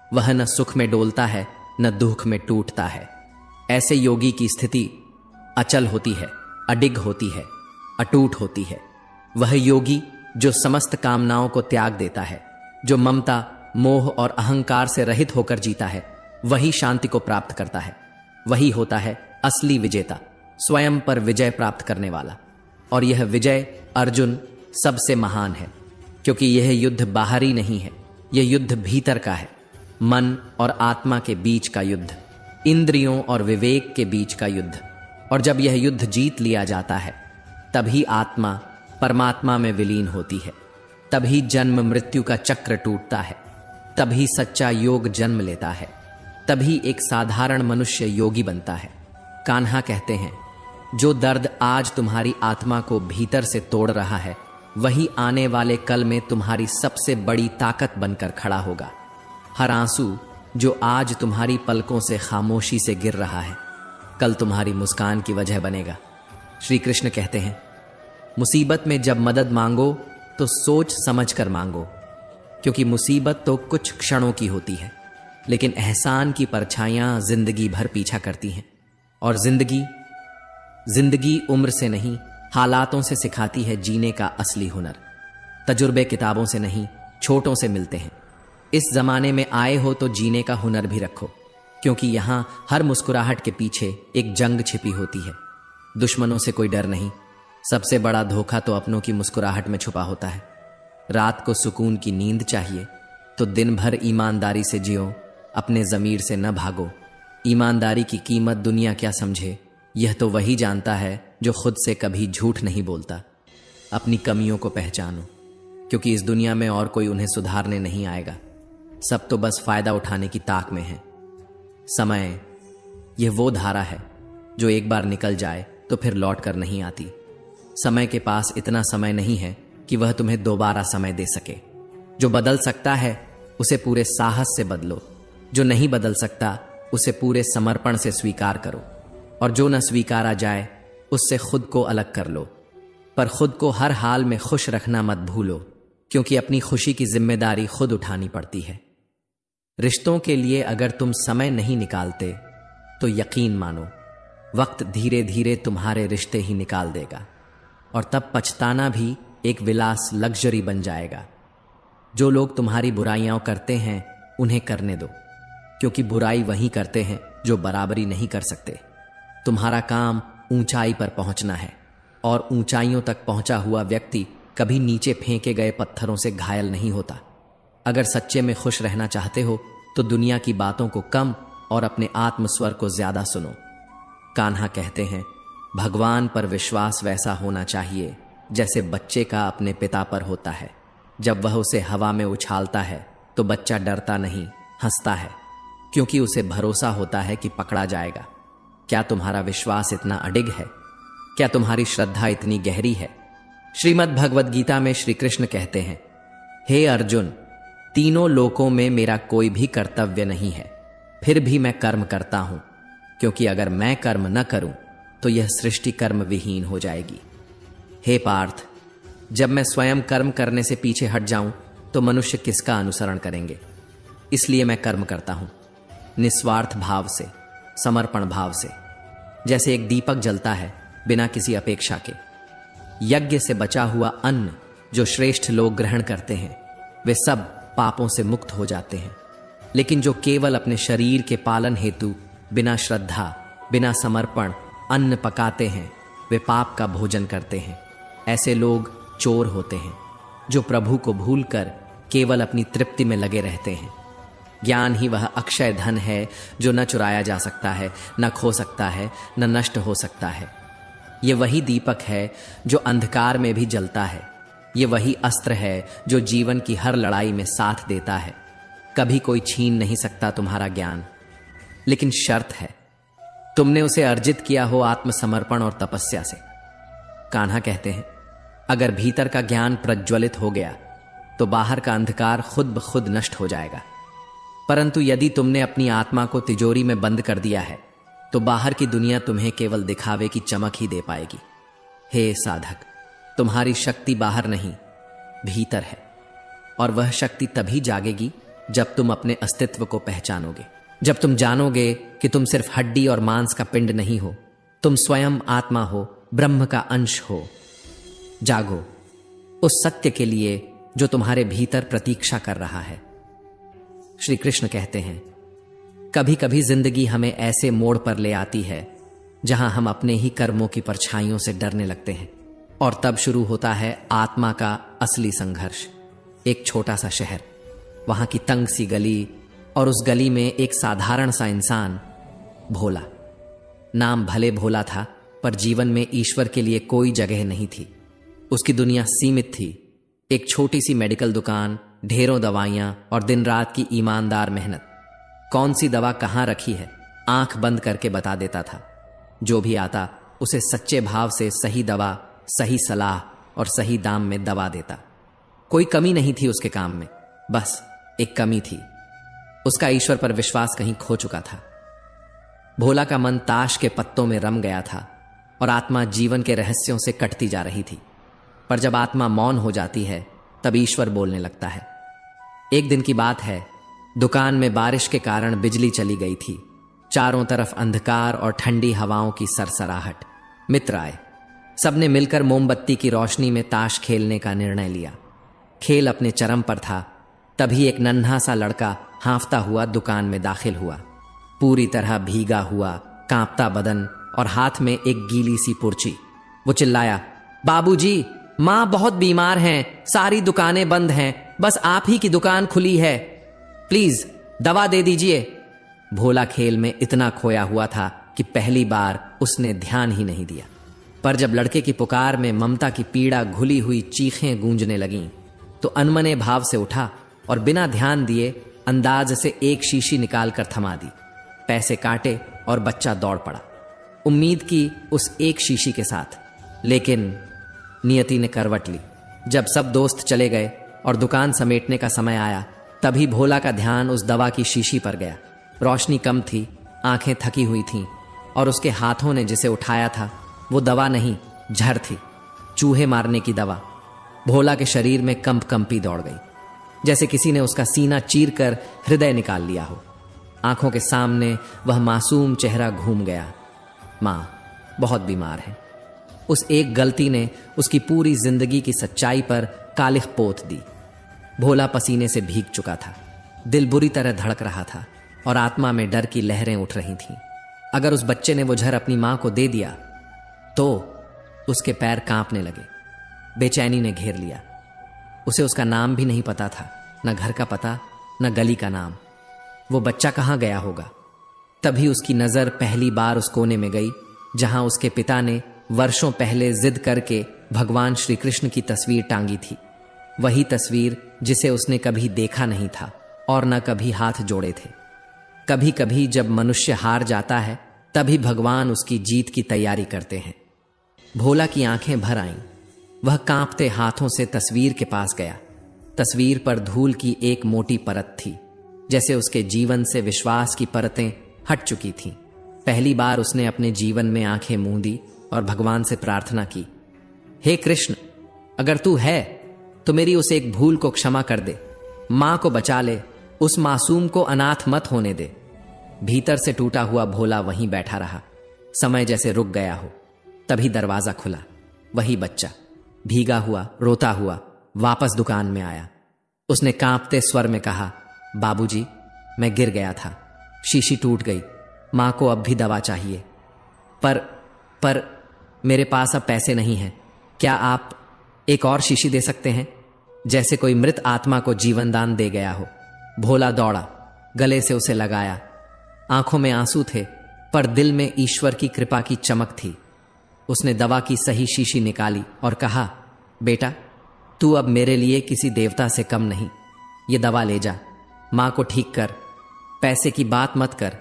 वह न सुख में डोलता है, न दुख में टूटता है। ऐसे योगी की स्थिति अचल होती है, अडिग होती है, अटूट होती है। वह योगी जो समस्त कामनाओं को त्याग देता है, जो ममता, मोह और अहंकार से रहित होकर जीता है, वही शांति को प्राप्त करता है। वही होता है असली विजेता, स्वयं पर विजय प्राप्त करने वाला। और यह विजय अर्जुन सबसे महान है, क्योंकि यह युद्ध बाहरी नहीं है, यह युद्ध भीतर का है। मन और आत्मा के बीच का युद्ध, इंद्रियों और विवेक के बीच का युद्ध। और जब यह युद्ध जीत लिया जाता है, तभी आत्मा परमात्मा में विलीन होती है। तभी जन्म मृत्यु का चक्र टूटता है। तभी सच्चा योग जन्म लेता है। तभी एक साधारण मनुष्य योगी बनता है। कान्हा कहते हैं, जो दर्द आज तुम्हारी आत्मा को भीतर से तोड़ रहा है, वही आने वाले कल में तुम्हारी सबसे बड़ी ताकत बनकर खड़ा होगा। हर आंसू जो आज तुम्हारी पलकों से खामोशी से गिर रहा है, कल तुम्हारी मुस्कान की वजह बनेगा। श्री कृष्ण कहते हैं, मुसीबत में जब मदद मांगो तो सोच समझ कर मांगो, क्योंकि मुसीबत तो कुछ क्षणों की होती है, लेकिन एहसान की परछाइयां जिंदगी भर पीछा करती हैं। और जिंदगी उम्र से नहीं, हालातों से सिखाती है जीने का असली हुनर। तजुर्बे किताबों से नहीं, छोटों से मिलते हैं। इस जमाने में आए हो तो जीने का हुनर भी रखो, क्योंकि यहां हर मुस्कुराहट के पीछे एक जंग छिपी होती है। दुश्मनों से कोई डर नहीं, सबसे बड़ा धोखा तो अपनों की मुस्कुराहट में छुपा होता है। रात को सुकून की नींद चाहिए तो दिन भर ईमानदारी से जियो, अपने ज़मीर से न भागो। ईमानदारी की कीमत दुनिया क्या समझे, यह तो वही जानता है जो खुद से कभी झूठ नहीं बोलता। अपनी कमियों को पहचानो, क्योंकि इस दुनिया में और कोई उन्हें सुधारने नहीं आएगा। सब तो बस फायदा उठाने की ताक में है। समय यह वो धारा है जो एक बार निकल जाए तो फिर लौट कर नहीं आती। समय के पास इतना समय नहीं है कि वह तुम्हें दोबारा समय दे सके। जो बदल सकता है उसे पूरे साहस से बदलो, जो नहीं बदल सकता उसे पूरे समर्पण से स्वीकार करो, और जो न स्वीकारा जाए उससे खुद को अलग कर लो। पर खुद को हर हाल में खुश रखना मत भूलो, क्योंकि अपनी खुशी की जिम्मेदारी खुद उठानी पड़ती है। रिश्तों के लिए अगर तुम समय नहीं निकालते तो यकीन मानो वक्त धीरे धीरे तुम्हारे रिश्ते ही निकाल देगा, और तब पछताना भी एक विलास लग्जरी बन जाएगा। जो लोग तुम्हारी बुराइयां करते हैं उन्हें करने दो, क्योंकि बुराई वही करते हैं जो बराबरी नहीं कर सकते। तुम्हारा काम ऊंचाई पर पहुंचना है, और ऊंचाइयों तक पहुंचा हुआ व्यक्ति कभी नीचे फेंके गए पत्थरों से घायल नहीं होता। अगर सच्चे में खुश रहना चाहते हो तो दुनिया की बातों को कम और अपने आत्मस्वर को ज्यादा सुनो। कान्हा कहते हैं, भगवान पर विश्वास वैसा होना चाहिए जैसे बच्चे का अपने पिता पर होता है। जब वह उसे हवा में उछालता है तो बच्चा डरता नहीं, हंसता है, क्योंकि उसे भरोसा होता है कि पकड़ा जाएगा। क्या तुम्हारा विश्वास इतना अडिग है? क्या तुम्हारी श्रद्धा इतनी गहरी है? श्रीमद् भगवद गीता में श्री कृष्ण कहते हैं, हे अर्जुन, तीनों लोकों में मेरा कोई भी कर्तव्य नहीं है, फिर भी मैं कर्म करता हूं, क्योंकि अगर मैं कर्म न करूं तो यह सृष्टि कर्म विहीन हो जाएगी। हे पार्थ, जब मैं स्वयं कर्म करने से पीछे हट जाऊं तो मनुष्य किसका अनुसरण करेंगे? इसलिए मैं कर्म करता हूं, निस्वार्थ भाव से, समर्पण भाव से। जैसे एक दीपक जलता है बिना किसी अपेक्षा के। यज्ञ से बचा हुआ अन्न जो श्रेष्ठ लोग ग्रहण करते हैं वे सब पापों से मुक्त हो जाते हैं, लेकिन जो केवल अपने शरीर के पालन हेतु बिना श्रद्धा, बिना समर्पण अन्न पकाते हैं वे पाप का भोजन करते हैं। ऐसे लोग चोर होते हैं जो प्रभु को भूलकर केवल अपनी तृप्ति में लगे रहते हैं। ज्ञान ही वह अक्षय धन है जो न चुराया जा सकता है, न खो सकता है, न नष्ट हो सकता है। ये वही दीपक है जो अंधकार में भी जलता है। ये वही अस्त्र है जो जीवन की हर लड़ाई में साथ देता है। कभी कोई छीन नहीं सकता तुम्हारा ज्ञान, लेकिन शर्त है तुमने उसे अर्जित किया हो आत्मसमर्पण और तपस्या से। कान्हा कहते हैं, अगर भीतर का ज्ञान प्रज्वलित हो गया तो बाहर का अंधकार खुद ब खुद नष्ट हो जाएगा। परंतु यदि तुमने अपनी आत्मा को तिजोरी में बंद कर दिया है तो बाहर की दुनिया तुम्हें केवल दिखावे की चमक ही दे पाएगी। हे साधक, तुम्हारी शक्ति बाहर नहीं, भीतर है, और वह शक्ति तभी जागेगी जब तुम अपने अस्तित्व को पहचानोगे, जब तुम जानोगे कि तुम सिर्फ हड्डी और मांस का पिंड नहीं हो, तुम स्वयं आत्मा हो, ब्रह्म का अंश हो। जागो उस सत्य के लिए जो तुम्हारे भीतर प्रतीक्षा कर रहा है। श्री कृष्ण कहते हैं, कभी कभी जिंदगी हमें ऐसे मोड़ पर ले आती है जहां हम अपने ही कर्मों की परछाइयों से डरने लगते हैं, और तब शुरू होता है आत्मा का असली संघर्ष। एक छोटा सा शहर, वहां की तंग सी गली, और उस गली में एक साधारण सा इंसान, भोला। नाम भले भोला था, पर जीवन में ईश्वर के लिए कोई जगह नहीं थी। उसकी दुनिया सीमित थी। एक छोटी सी मेडिकल दुकान, ढेरों दवाइयां और दिन रात की ईमानदार मेहनत। कौन सी दवा कहां रखी है आंख बंद करके बता देता था। जो भी आता उसे सच्चे भाव से सही दवा, सही सलाह और सही दाम में दवा देता। कोई कमी नहीं थी उसके काम में, बस एक कमी थी, उसका ईश्वर पर विश्वास कहीं खो चुका था। भोला का मन ताश के पत्तों में रम गया था और आत्मा जीवन के रहस्यों से कटती जा रही थी। पर जब आत्मा मौन हो जाती है तब ईश्वर बोलने लगता है। एक दिन की बात है, दुकान में बारिश के कारण बिजली चली गई थी। चारों तरफ अंधकार और ठंडी हवाओं की सरसराहट। मित्र आए, सबने मिलकर मोमबत्ती की रोशनी में ताश खेलने का निर्णय लिया। खेल अपने चरम पर था, तभी एक नन्हा सा लड़का हांफता हुआ दुकान में दाखिल हुआ। पूरी तरह भीगा हुआ, कांपता बदन और हाथ में एक गीली सी पुर्ची। वो चिल्लाया, बाबूजी, मां बहुत बीमार हैं, सारी दुकानें बंद हैं, बस आप ही की दुकान खुली है, प्लीज दवा दे दीजिए। भोला खेल में इतना खोया हुआ था कि पहली बार उसने ध्यान ही नहीं दिया। पर जब लड़के की पुकार में ममता की पीड़ा घुली हुई चीखें गूंजने लगीं, तो अनमने भाव से उठा और बिना ध्यान दिए अंदाज से एक शीशी निकालकर थमा दी। पैसे काटे और बच्चा दौड़ पड़ा, उम्मीद की उस एक शीशी के साथ। लेकिन नियति ने करवट ली। जब सब दोस्त चले गए और दुकान समेटने का समय आया, तभी भोला का ध्यान उस दवा की शीशी पर गया। रोशनी कम थी, आंखें थकी हुई थीं और उसके हाथों ने जिसे उठाया था वो दवा नहीं, जहर थी, चूहे मारने की दवा। भोला के शरीर में कंपी दौड़ गई, जैसे किसी ने उसका सीना चीर कर हृदय निकाल लिया हो। आंखों के सामने वह मासूम चेहरा घूम गया। मां बहुत बीमार है। उस एक गलती ने उसकी पूरी जिंदगी की सच्चाई पर कालिख पोत दी। भोला पसीने से भीग चुका था, दिल बुरी तरह धड़क रहा था और आत्मा में डर की लहरें उठ रही थीं। अगर उस बच्चे ने वो जहर अपनी मां को दे दिया तो उसके पैर कांपने लगे। बेचैनी ने घेर लिया। उसे उसका नाम भी नहीं पता था, न घर का पता, न गली का नाम। वो बच्चा कहां गया होगा? तभी उसकी नजर पहली बार उस कोने में गई जहां उसके पिता ने वर्षों पहले जिद करके भगवान श्री कृष्ण की तस्वीर टांगी थी। वही तस्वीर जिसे उसने कभी देखा नहीं था और न कभी हाथ जोड़े थे। कभी कभी जब मनुष्य हार जाता है तभी भगवान उसकी जीत की तैयारी करते हैं। भोला की आंखें भर आईं। वह कांपते हाथों से तस्वीर के पास गया। तस्वीर पर धूल की एक मोटी परत थी, जैसे उसके जीवन से विश्वास की परतें हट चुकी थीं। पहली बार उसने अपने जीवन में आंखें मूंदी और भगवान से प्रार्थना की, हे कृष्ण, अगर तू है तो मेरी उस एक भूल को क्षमा कर दे। मां को बचा ले, उस मासूम को अनाथ मत होने दे। भीतर से टूटा हुआ भोला वहीं बैठा रहा, समय जैसे रुक गया हो। तभी दरवाजा खुला। वही बच्चा भीगा हुआ, रोता हुआ वापस दुकान में आया। उसने कांपते स्वर में कहा, बाबूजी, मैं गिर गया था, शीशी टूट गई, मां को अब भी दवा चाहिए, पर मेरे पास अब पैसे नहीं हैं। क्या आप एक और शीशी दे सकते हैं? जैसे कोई मृत आत्मा को जीवन दान दे गया हो। भोला दौड़ा, गले से उसे लगाया। आंखों में आंसू थे, पर दिल में ईश्वर की कृपा की चमक थी। उसने दवा की सही शीशी निकाली और कहा, बेटा, तू अब मेरे लिए किसी देवता से कम नहीं। ये दवा ले जा, मां को ठीक कर, पैसे की बात मत कर।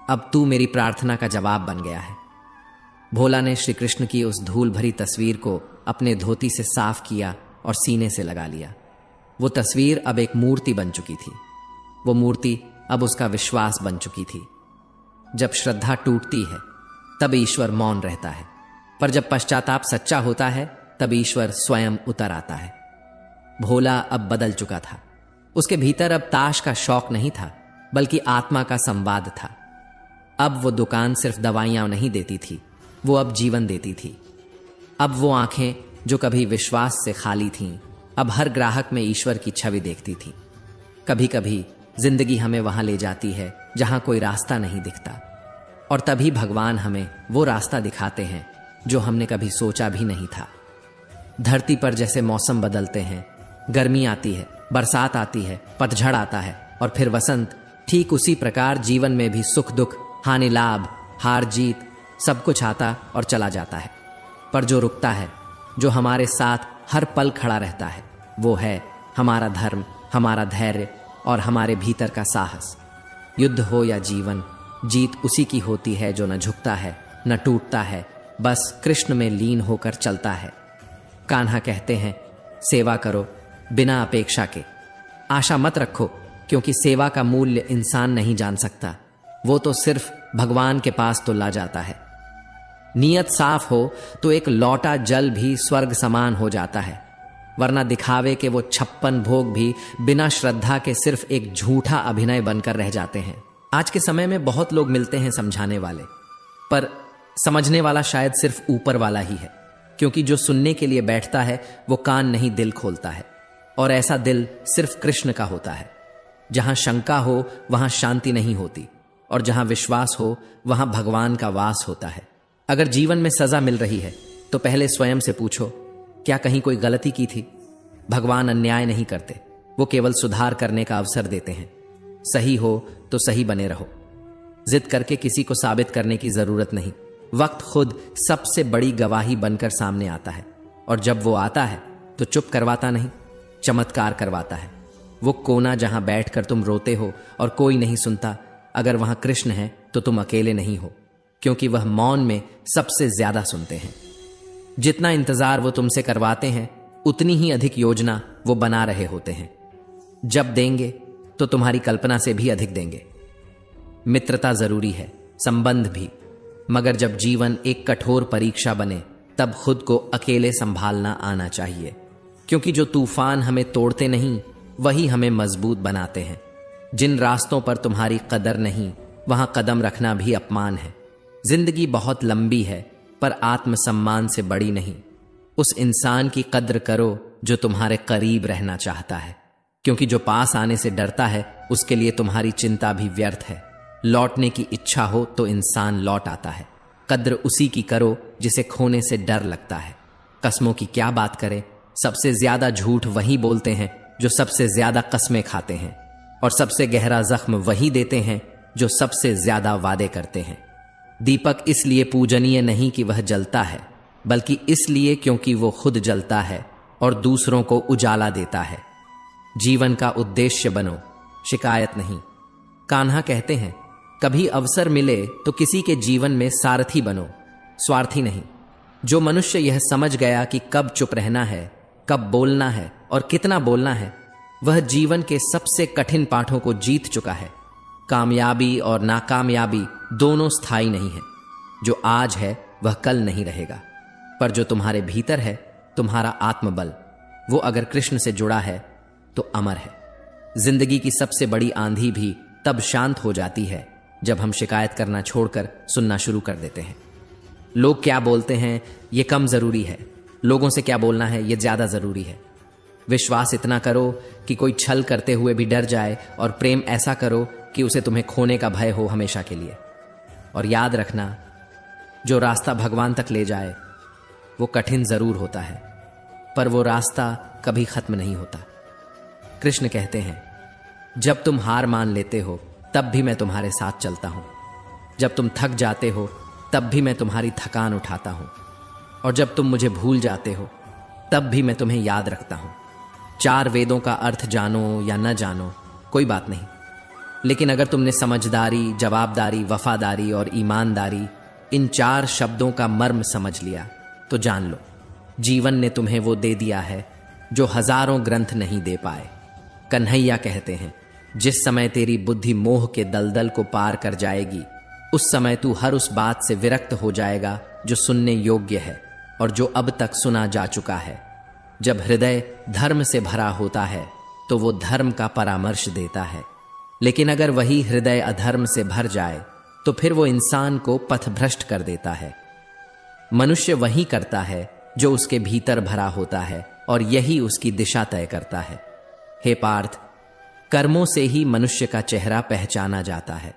अब तू मेरी प्रार्थना का जवाब बन गया है। भोला ने श्री कृष्ण की उस धूल भरी तस्वीर को अपने धोती से साफ किया और सीने से लगा लिया। वो तस्वीर अब एक मूर्ति बन चुकी थी। वो मूर्ति अब उसका विश्वास बन चुकी थी। जब श्रद्धा टूटती है तब ईश्वर मौन रहता है, पर जब पश्चाताप सच्चा होता है तब ईश्वर स्वयं उतर आता है। भोला अब बदल चुका था। उसके भीतर अब ताश का शौक नहीं था, बल्कि आत्मा का संवाद था। अब वो दुकान सिर्फ दवाइयां नहीं देती थी, वो अब जीवन देती थी। अब वो आंखें जो कभी विश्वास से खाली थीं, अब हर ग्राहक में ईश्वर की छवि देखती थी। कभी कभी जिंदगी हमें वहां ले जाती है जहां कोई रास्ता नहीं दिखता, और तभी भगवान हमें वो रास्ता दिखाते हैं जो हमने कभी सोचा भी नहीं था। धरती पर जैसे मौसम बदलते हैं, गर्मी आती है, बरसात आती है, पतझड़ आता है और फिर वसंत, ठीक उसी प्रकार जीवन में भी सुख दुख, हानि लाभ, हार जीत सब कुछ आता और चला जाता है। पर जो रुकता है, जो हमारे साथ हर पल खड़ा रहता है, वो है हमारा धर्म, हमारा धैर्य और हमारे भीतर का साहस। युद्ध हो या जीवन, जीत उसी की होती है जो न झुकता है, न टूटता है, बस कृष्ण में लीन होकर चलता है। कान्हा कहते हैं, सेवा करो बिना अपेक्षा के। आशा मत रखो, क्योंकि सेवा का मूल्य इंसान नहीं जान सकता, वो तो सिर्फ भगवान के पास तो ला जाता है। नीयत साफ हो तो एक लौटा जल भी स्वर्ग समान हो जाता है, वरना दिखावे के वो 56 भोग भी बिना श्रद्धा के सिर्फ एक झूठा अभिनय बनकर रह जाते हैं। आज के समय में बहुत लोग मिलते हैं समझाने वाले, पर समझने वाला शायद सिर्फ ऊपर वाला ही है, क्योंकि जो सुनने के लिए बैठता है वो कान नहीं दिल खोलता है, और ऐसा दिल सिर्फ कृष्ण का होता है। जहां शंका हो वहां शांति नहीं होती, और जहां विश्वास हो वहां भगवान का वास होता है। अगर जीवन में सजा मिल रही है तो पहले स्वयं से पूछो, क्या कहीं कोई गलती की थी? भगवान अन्याय नहीं करते, वो केवल सुधार करने का अवसर देते हैं। सही हो तो सही बने रहो, जिद करके किसी को साबित करने की जरूरत नहीं। वक्त खुद सबसे बड़ी गवाही बनकर सामने आता है, और जब वो आता है तो चुप करवाता नहीं, चमत्कार करवाता है। वो कोना जहां बैठकर तुम रोते हो और कोई नहीं सुनता, अगर वहां कृष्ण है तो तुम अकेले नहीं हो, क्योंकि वह मौन में सबसे ज्यादा सुनते हैं। जितना इंतजार वो तुमसे करवाते हैं, उतनी ही अधिक योजना वो बना रहे होते हैं। जब देंगे तो तुम्हारी कल्पना से भी अधिक देंगे। मित्रता जरूरी है, संबंध भी, मगर जब जीवन एक कठोर परीक्षा बने तब खुद को अकेले संभालना आना चाहिए, क्योंकि जो तूफान हमें तोड़ते नहीं वही हमें मजबूत बनाते हैं। जिन रास्तों पर तुम्हारी कदर नहीं, वहां कदम रखना भी अपमान है। जिंदगी बहुत लंबी है, पर आत्मसम्मान से बड़ी नहीं। उस इंसान की कद्र करो जो तुम्हारे करीब रहना चाहता है, क्योंकि जो पास आने से डरता है उसके लिए तुम्हारी चिंता भी व्यर्थ है। लौटने की इच्छा हो तो इंसान लौट आता है। कद्र उसी की करो जिसे खोने से डर लगता है। कस्मों की क्या बात करें, सबसे ज्यादा झूठ वही बोलते हैं जो सबसे ज्यादा कस्में खाते हैं, और सबसे गहरा जख्म वही देते हैं जो सबसे ज्यादा वादे करते हैं। दीपक इसलिए पूजनीय नहीं कि वह जलता है, बल्कि इसलिए क्योंकि वो खुद जलता है और दूसरों को उजाला देता है। जीवन का उद्देश्य बनो, शिकायत नहीं। कान्हा कहते हैं, कभी अवसर मिले तो किसी के जीवन में सारथी बनो, स्वार्थी नहीं। जो मनुष्य यह समझ गया कि कब चुप रहना है, कब बोलना है और कितना बोलना है, वह जीवन के सबसे कठिन पाठों को जीत चुका है। कामयाबी और नाकामयाबी दोनों स्थायी नहीं है। जो आज है वह कल नहीं रहेगा, पर जो तुम्हारे भीतर है, तुम्हारा आत्मबल, वो अगर कृष्ण से जुड़ा है तो अमर है। जिंदगी की सबसे बड़ी आंधी भी तब शांत हो जाती है जब हम शिकायत करना छोड़कर सुनना शुरू कर देते हैं। लोग क्या बोलते हैं ये कम जरूरी है, लोगों से क्या बोलना है ये ज्यादा जरूरी है। विश्वास इतना करो कि कोई छल करते हुए भी डर जाए, और प्रेम ऐसा करो कि उसे तुम्हें खोने का भय हो हमेशा के लिए। और याद रखना, जो रास्ता भगवान तक ले जाए वो कठिन जरूर होता है, पर वो रास्ता कभी खत्म नहीं होता। कृष्ण कहते हैं, जब तुम हार मान लेते हो तब भी मैं तुम्हारे साथ चलता हूं। जब तुम थक जाते हो तब भी मैं तुम्हारी थकान उठाता हूं, और जब तुम मुझे भूल जाते हो तब भी मैं तुम्हें याद रखता हूं। 4 वेदों का अर्थ जानो या न जानो कोई बात नहीं, लेकिन अगर तुमने समझदारी, जवाबदारी, वफादारी और ईमानदारी, इन 4 शब्दों का मर्म समझ लिया तो जान लो, जीवन ने तुम्हें वो दे दिया है जो हजारों ग्रंथ नहीं दे पाए। कन्हैया कहते हैं, जिस समय तेरी बुद्धि मोह के दलदल को पार कर जाएगी, उस समय तू हर उस बात से विरक्त हो जाएगा जो सुनने योग्य है और जो अब तक सुना जा चुका है। जब हृदय धर्म से भरा होता है तो वो धर्म का परामर्श देता है, लेकिन अगर वही हृदय अधर्म से भर जाए तो फिर वो इंसान को पथभ्रष्ट कर देता है। मनुष्य वही करता है जो उसके भीतर भरा होता है, और यही उसकी दिशा तय करता है। हे पार्थ, कर्मों से ही मनुष्य का चेहरा पहचाना जाता है,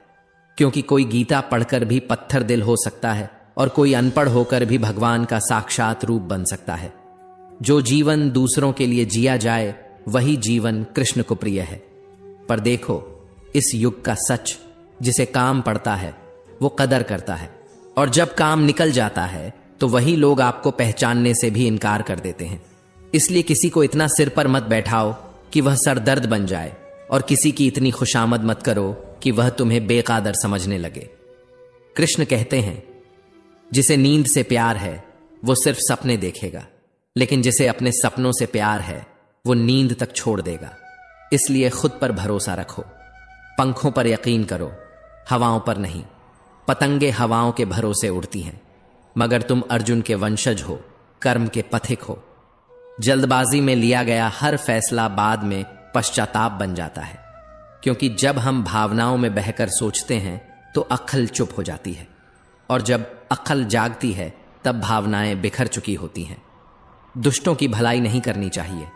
क्योंकि कोई गीता पढ़कर भी पत्थर दिल हो सकता है और कोई अनपढ़ होकर भी भगवान का साक्षात रूप बन सकता है। जो जीवन दूसरों के लिए जिया जाए वही जीवन कृष्ण को प्रिय है। पर देखो, इस युग का सच, जिसे काम पड़ता है वो कदर करता है, और जब काम निकल जाता है तो वही लोग आपको पहचानने से भी इनकार कर देते हैं। इसलिए किसी को इतना सिर पर मत बैठाओ कि वह सरदर्द बन जाए, और किसी की इतनी खुशामद मत करो कि वह तुम्हें बेकादर समझने लगे। कृष्ण कहते हैं, जिसे नींद से प्यार है वो सिर्फ सपने देखेगा, लेकिन जिसे अपने सपनों से प्यार है वो नींद तक छोड़ देगा। इसलिए खुद पर भरोसा रखो, पंखों पर यकीन करो, हवाओं पर नहीं। पतंगे हवाओं के भरोसे उड़ती हैं, मगर तुम अर्जुन के वंशज हो, कर्म के पथिक हो। जल्दबाजी में लिया गया हर फैसला बाद में पश्चाताप बन जाता है, क्योंकि जब हम भावनाओं में बहकर सोचते हैं तो अक्ल चुप हो जाती है, और जब अक्ल जागती है तब भावनाएं बिखर चुकी होती हैं। दुष्टों की भलाई नहीं करनी चाहिए।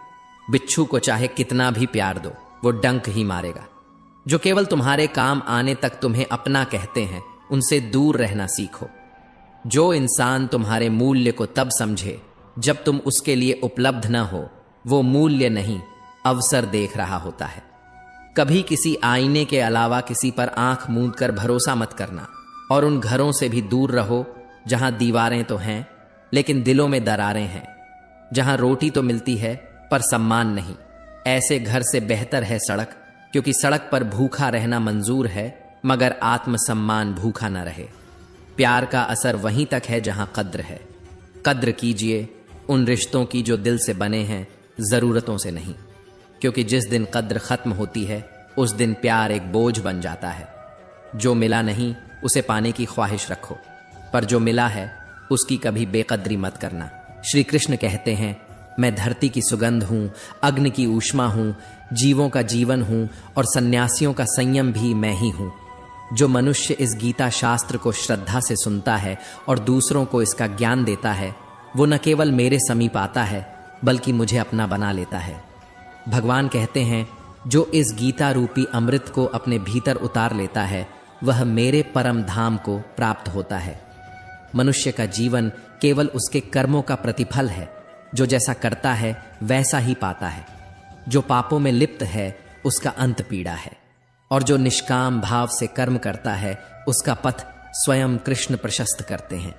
बिच्छू को चाहे कितना भी प्यार दो, वो डंक ही मारेगा। जो केवल तुम्हारे काम आने तक तुम्हें अपना कहते हैं, उनसे दूर रहना सीखो। जो इंसान तुम्हारे मूल्य को तब समझे जब तुम उसके लिए उपलब्ध न हो, वो मूल्य नहीं, अवसर देख रहा होता है। कभी किसी आईने के अलावा किसी पर आंख मूंद कर भरोसा मत करना, और उन घरों से भी दूर रहो जहां दीवारें तो हैं लेकिन दिलों में दरारें हैं, जहां रोटी तो मिलती है पर सम्मान नहीं, ऐसे घर से बेहतर है सड़क, क्योंकि सड़क पर भूखा रहना मंजूर है, मगर आत्मसम्मान भूखा न रहे। प्यार का असर वहीं तक है जहां कद्र है। कद्र कीजिए उन रिश्तों की जो दिल से बने हैं, जरूरतों से नहीं, क्योंकि जिस दिन कद्र खत्म होती है उस दिन प्यार एक बोझ बन जाता है। जो मिला नहीं उसे पाने की ख्वाहिश रखो, पर जो मिला है उसकी कभी बेकदरी मत करना। श्री कृष्ण कहते हैं, मैं धरती की सुगंध हूं, अग्नि की ऊष्मा हूं, जीवों का जीवन हूं और सन्यासियों का संयम भी मैं ही हूं। जो मनुष्य इस गीता शास्त्र को श्रद्धा से सुनता है और दूसरों को इसका ज्ञान देता है, वो न केवल मेरे समीप आता है बल्कि मुझे अपना बना लेता है। भगवान कहते हैं, जो इस गीता रूपी अमृत को अपने भीतर उतार लेता है वह मेरे परम धाम को प्राप्त होता है। मनुष्य का जीवन केवल उसके कर्मों का प्रतिफल है। जो जैसा करता है वैसा ही पाता है। जो पापों में लिप्त है उसका अंत पीड़ा है, और जो निष्काम भाव से कर्म करता है उसका पथ स्वयं कृष्ण प्रशस्त करते हैं।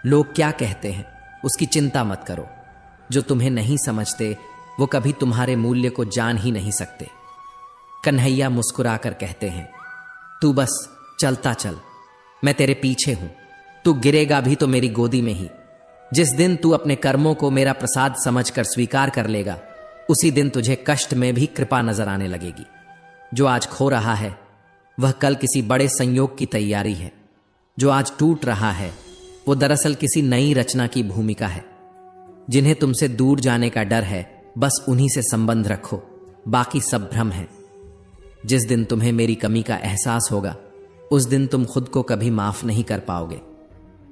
लोग क्या कहते हैं उसकी चिंता मत करो। जो तुम्हें नहीं समझते वो कभी तुम्हारे मूल्य को जान ही नहीं सकते। कन्हैया मुस्कुराकर कहते हैं, तू बस चलता चल, मैं तेरे पीछे हूं। तू गिरेगा भी तो मेरी गोदी में ही। जिस दिन तू अपने कर्मों को मेरा प्रसाद समझकर स्वीकार कर लेगा, उसी दिन तुझे कष्ट में भी कृपा नजर आने लगेगी। जो आज खो रहा है वह कल किसी बड़े संयोग की तैयारी है। जो आज टूट रहा है वो दरअसल किसी नई रचना की भूमिका है। जिन्हें तुमसे दूर जाने का डर है, बस उन्हीं से संबंध रखो, बाकी सब भ्रम है। जिस दिन तुम्हें मेरी कमी का एहसास होगा, उस दिन तुम खुद को कभी माफ नहीं कर पाओगे,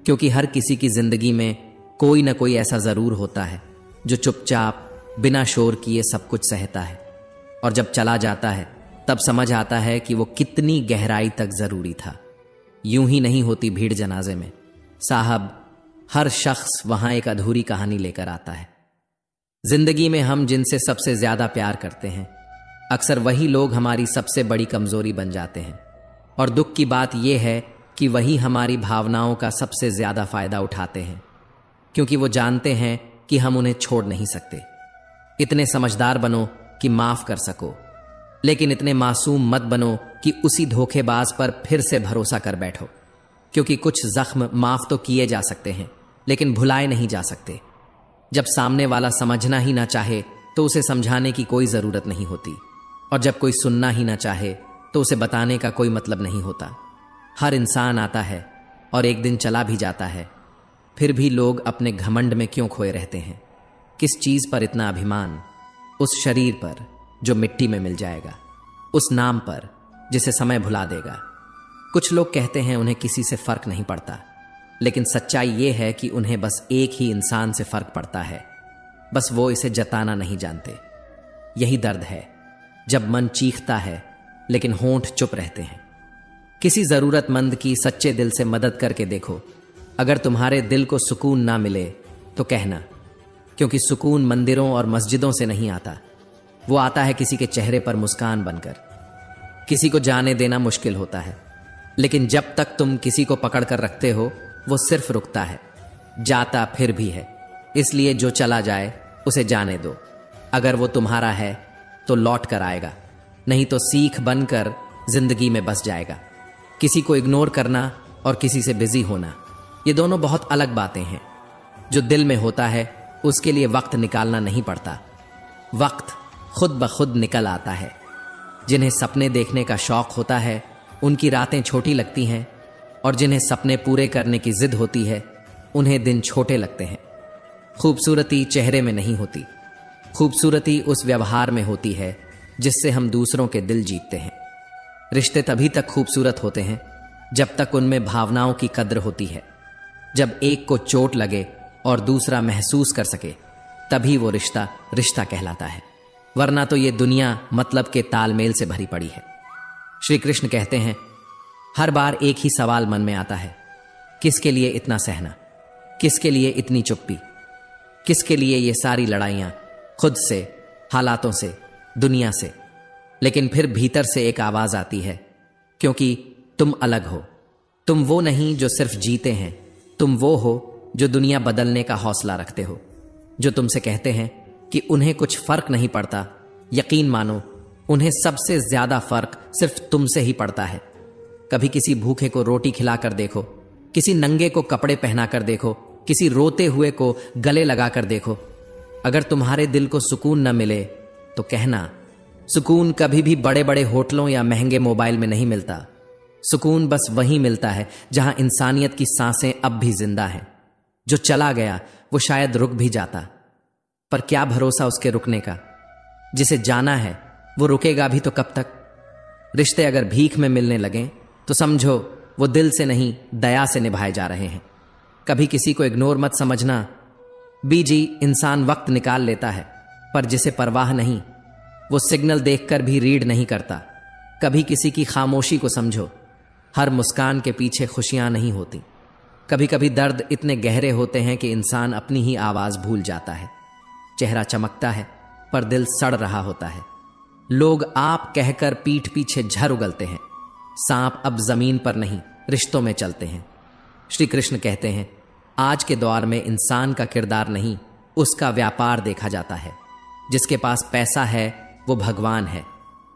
क्योंकि हर किसी की जिंदगी में कोई ना कोई ऐसा जरूर होता है जो चुपचाप बिना शोर किए सब कुछ सहता है, और जब चला जाता है तब समझ आता है कि वो कितनी गहराई तक जरूरी था। यूं ही नहीं होती भीड़ जनाजे में साहब, हर शख्स वहां एक अधूरी कहानी लेकर आता है। जिंदगी में हम जिनसे सबसे ज्यादा प्यार करते हैं, अक्सर वही लोग हमारी सबसे बड़ी कमजोरी बन जाते हैं, और दुख की बात यह है कि वही हमारी भावनाओं का सबसे ज्यादा फायदा उठाते हैं, क्योंकि वो जानते हैं कि हम उन्हें छोड़ नहीं सकते। इतने समझदार बनो कि माफ कर सको, लेकिन इतने मासूम मत बनो कि उसी धोखेबाज पर फिर से भरोसा कर बैठो, क्योंकि कुछ जख्म माफ तो किए जा सकते हैं लेकिन भुलाए नहीं जा सकते। जब सामने वाला समझना ही ना चाहे तो उसे समझाने की कोई जरूरत नहीं होती, और जब कोई सुनना ही ना चाहे तो उसे बताने का कोई मतलब नहीं होता। हर इंसान आता है और एक दिन चला भी जाता है, फिर भी लोग अपने घमंड में क्यों खोए रहते हैं? किस चीज पर इतना अभिमान? उस शरीर पर जो मिट्टी में मिल जाएगा, उस नाम पर जिसे समय भुला देगा। कुछ लोग कहते हैं उन्हें किसी से फर्क नहीं पड़ता, लेकिन सच्चाई यह है कि उन्हें बस एक ही इंसान से फर्क पड़ता है, बस वो इसे जताना नहीं जानते। यही दर्द है जब मन चीखता है लेकिन होंठ चुप रहते हैं। किसी जरूरतमंद की सच्चे दिल से मदद करके देखो। अगर तुम्हारे दिल को सुकून ना मिले तो कहना, क्योंकि सुकून मंदिरों और मस्जिदों से नहीं आता, वो आता है किसी के चेहरे पर मुस्कान बनकर। किसी को जाने देना मुश्किल होता है, लेकिन जब तक तुम किसी को पकड़ कर रखते हो वो सिर्फ रुकता है, जाता फिर भी है। इसलिए जो चला जाए उसे जाने दो। अगर वो तुम्हारा है तो लौट कर आएगा, नहीं तो सीख बनकर जिंदगी में बस जाएगा। किसी को इग्नोर करना और किसी से बिजी होना, ये दोनों बहुत अलग बातें हैं। जो दिल में होता है उसके लिए वक्त निकालना नहीं पड़ता, वक्त खुद ब खुद निकल आता है। जिन्हें सपने देखने का शौक होता है उनकी रातें छोटी लगती हैं, और जिन्हें सपने पूरे करने की जिद होती है उन्हें दिन छोटे लगते हैं। खूबसूरती चेहरे में नहीं होती, खूबसूरती उस व्यवहार में होती है जिससे हम दूसरों के दिल जीतते हैं। रिश्ते तभी तक खूबसूरत होते हैं जब तक उनमें भावनाओं की कद्र होती है। जब एक को चोट लगे और दूसरा महसूस कर सके, तभी वो रिश्ता रिश्ता कहलाता है, वरना तो ये दुनिया मतलब के तालमेल से भरी पड़ी है। श्री कृष्ण कहते हैं, हर बार एक ही सवाल मन में आता है, किसके लिए इतना सहना, किसके लिए इतनी चुप्पी, किसके लिए ये सारी लड़ाइयां, खुद से, हालातों से, दुनिया से। लेकिन फिर भीतर से एक आवाज आती है, क्योंकि तुम अलग हो। तुम वो नहीं जो सिर्फ जीते हैं, तुम वो हो जो दुनिया बदलने का हौसला रखते हो। जो तुमसे कहते हैं कि उन्हें कुछ फर्क नहीं पड़ता, यकीन मानो, उन्हें सबसे ज्यादा फर्क सिर्फ तुमसे ही पड़ता है। कभी किसी भूखे को रोटी खिलाकर देखो, किसी नंगे को कपड़े पहनाकर देखो, किसी रोते हुए को गले लगाकर देखो। अगर तुम्हारे दिल को सुकून न मिले तो कहना, सुकून कभी भी बड़े बड़े होटलों या महंगे मोबाइल में नहीं मिलता। सुकून बस वहीं मिलता है जहां इंसानियत की सांसें अब भी जिंदा हैं। जो चला गया वो शायद रुक भी जाता, पर क्या भरोसा उसके रुकने का। जिसे जाना है वो रुकेगा भी तो कब तक। रिश्ते अगर भीख में मिलने लगें तो समझो वो दिल से नहीं, दया से निभाए जा रहे हैं। कभी किसी को इग्नोर मत समझना। बीजी इंसान वक्त निकाल लेता है, पर जिसे परवाह नहीं वो सिग्नल देखकर भी रीड नहीं करता। कभी किसी की खामोशी को समझो। हर मुस्कान के पीछे खुशियां नहीं होती। कभी कभी दर्द इतने गहरे होते हैं कि इंसान अपनी ही आवाज भूल जाता है। चेहरा चमकता है पर दिल सड़ रहा होता है। लोग आप कहकर पीठ पीछे झर उगलते हैं। सांप अब जमीन पर नहीं, रिश्तों में चलते हैं। श्री कृष्ण कहते हैं, आज के दौर में इंसान का किरदार नहीं, उसका व्यापार देखा जाता है। जिसके पास पैसा है वो भगवान है,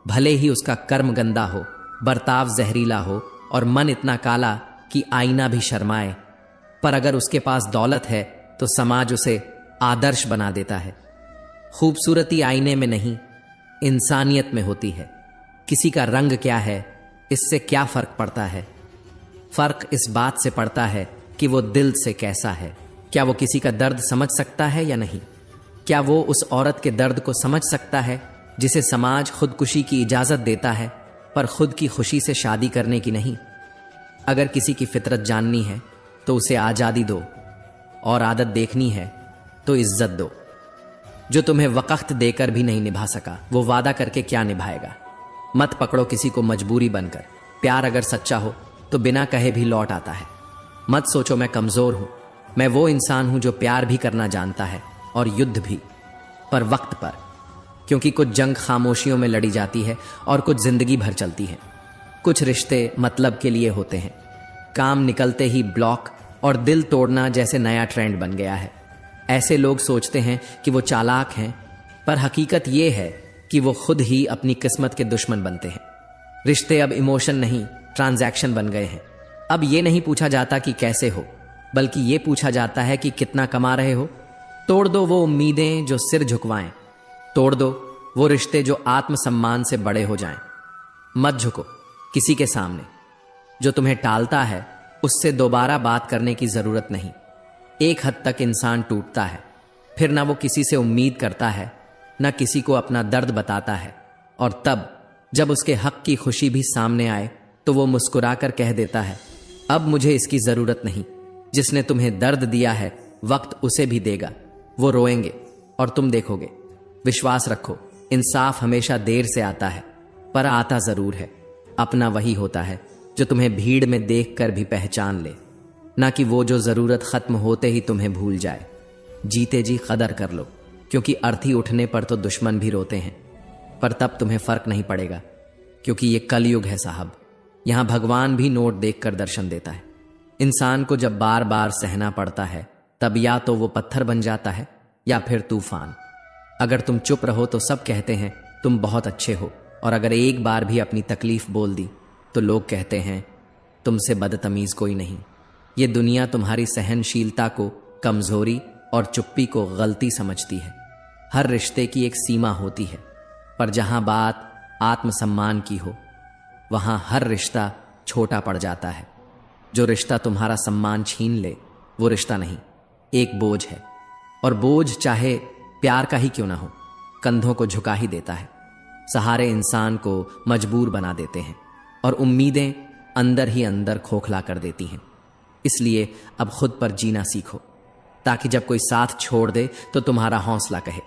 भले ही उसका कर्म गंदा हो, बर्ताव जहरीला हो और मन इतना काला कि आईना भी शर्माए। पर अगर उसके पास दौलत है तो समाज उसे आदर्श बना देता है। खूबसूरती आईने में नहीं, इंसानियत में होती है। किसी का रंग क्या है, इससे क्या फर्क पड़ता है। फर्क इस बात से पड़ता है कि वो दिल से कैसा है। क्या वो किसी का दर्द समझ सकता है या नहीं। क्या वो उस औरत के दर्द को समझ सकता है जिसे समाज खुदकुशी की इजाजत देता है, पर खुद की खुशी से शादी करने की नहीं। अगर किसी की फितरत जाननी है तो उसे आजादी दो, और आदत देखनी है तो इज्जत दो। जो तुम्हें वक़्त देकर भी नहीं निभा सका वो वादा करके क्या निभाएगा। मत पकड़ो किसी को मजबूरी बनकर। प्यार अगर सच्चा हो तो बिना कहे भी लौट आता है। मत सोचो मैं कमजोर हूं। मैं वो इंसान हूं जो प्यार भी करना जानता है और युद्ध भी, पर वक्त पर। क्योंकि कुछ जंग खामोशियों में लड़ी जाती है और कुछ जिंदगी भर चलती है। कुछ रिश्ते मतलब के लिए होते हैं। काम निकलते ही ब्लॉक और दिल तोड़ना जैसे नया ट्रेंड बन गया है। ऐसे लोग सोचते हैं कि वो चालाक हैं, पर हकीकत ये है कि वो खुद ही अपनी किस्मत के दुश्मन बनते हैं। रिश्ते अब इमोशन नहीं, ट्रांजैक्शन बन गए हैं। अब ये नहीं पूछा जाता कि कैसे हो, बल्कि ये पूछा जाता है कि कितना कमा रहे हो। तोड़ दो वो उम्मीदें जो सिर झुकवाएं। तोड़ दो वो रिश्ते जो आत्मसम्मान से बड़े हो जाएं। मत झुको किसी के सामने। जो तुम्हें टालता है उससे दोबारा बात करने की जरूरत नहीं। एक हद तक इंसान टूटता है, फिर ना वो किसी से उम्मीद करता है, ना किसी को अपना दर्द बताता है। और तब जब उसके हक की खुशी भी सामने आए तो वो मुस्कुराकर कह देता है, अब मुझे इसकी जरूरत नहीं। जिसने तुम्हें दर्द दिया है वक्त उसे भी देगा। वो रोएंगे और तुम देखोगे। विश्वास रखो, इंसाफ हमेशा देर से आता है, पर आता जरूर है। अपना वही होता है जो तुम्हें भीड़ में देखकर भी पहचान ले, ना कि वो जो जरूरत खत्म होते ही तुम्हें भूल जाए। जीते जी कदर कर लो, क्योंकि अर्थी उठने पर तो दुश्मन भी रोते हैं, पर तब तुम्हें फर्क नहीं पड़ेगा, क्योंकि ये कलयुग है साहब। यहां भगवान भी नोट देखकर दर्शन देता है। इंसान को जब बार बार सहना पड़ता है तब या तो वो पत्थर बन जाता है या फिर तूफान। अगर तुम चुप रहो तो सब कहते हैं तुम बहुत अच्छे हो, और अगर एक बार भी अपनी तकलीफ बोल दी तो लोग कहते हैं तुमसे बदतमीज कोई नहीं। ये दुनिया तुम्हारी सहनशीलता को कमजोरी और चुप्पी को गलती समझती है। हर रिश्ते की एक सीमा होती है, पर जहां बात आत्मसम्मान की हो वहां हर रिश्ता छोटा पड़ जाता है। जो रिश्ता तुम्हारा सम्मान छीन ले वो रिश्ता नहीं, एक बोझ है। और बोझ चाहे प्यार का ही क्यों ना हो, कंधों को झुका ही देता है। सहारे इंसान को मजबूर बना देते हैं और उम्मीदें अंदर ही अंदर खोखला कर देती हैं। इसलिए अब खुद पर जीना सीखो, ताकि जब कोई साथ छोड़ दे तो तुम्हारा हौसला कहे,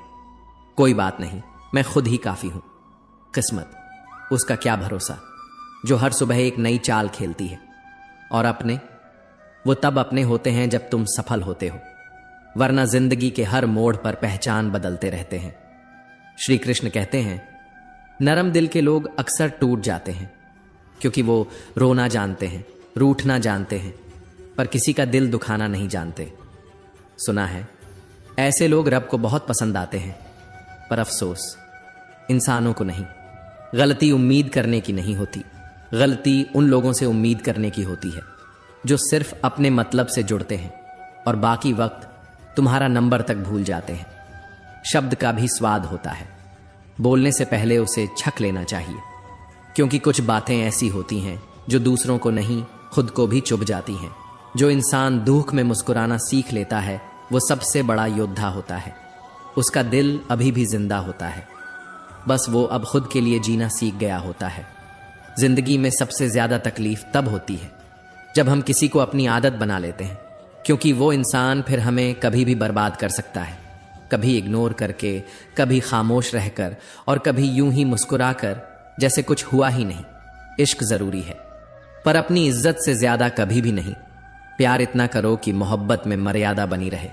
कोई बात नहीं, मैं खुद ही काफी हूं। किस्मत, उसका क्या भरोसा, जो हर सुबह एक नई चाल खेलती है। और अपने, वो तब अपने होते हैं जब तुम सफल होते हो, वरना जिंदगी के हर मोड़ पर पहचान बदलते रहते हैं। श्री कृष्ण कहते हैं, नरम दिल के लोग अक्सर टूट जाते हैं, क्योंकि वो रोना जानते हैं, रूठना जानते हैं, पर किसी का दिल दुखाना नहीं जानते। सुना है ऐसे लोग रब को बहुत पसंद आते हैं, पर अफसोस इंसानों को नहीं। गलती उम्मीद करने की नहीं होती, गलती उन लोगों से उम्मीद करने की होती है जो सिर्फ अपने मतलब से जुड़ते हैं और बाकी वक्त तुम्हारा नंबर तक भूल जाते हैं। शब्द का भी स्वाद होता है, बोलने से पहले उसे छक लेना चाहिए, क्योंकि कुछ बातें ऐसी होती हैं जो दूसरों को नहीं खुद को भी चुभ जाती हैं। जो इंसान दुख में मुस्कुराना सीख लेता है वो सबसे बड़ा योद्धा होता है। उसका दिल अभी भी जिंदा होता है, बस वो अब खुद के लिए जीना सीख गया होता है। जिंदगी में सबसे ज्यादा तकलीफ तब होती है जब हम किसी को अपनी आदत बना लेते हैं, क्योंकि वो इंसान फिर हमें कभी भी बर्बाद कर सकता है। कभी इग्नोर करके, कभी खामोश रहकर और कभी यूं ही मुस्कुराकर जैसे कुछ हुआ ही नहीं। इश्क जरूरी है, पर अपनी इज्जत से ज्यादा कभी भी नहीं। प्यार इतना करो कि मोहब्बत में मर्यादा बनी रहे,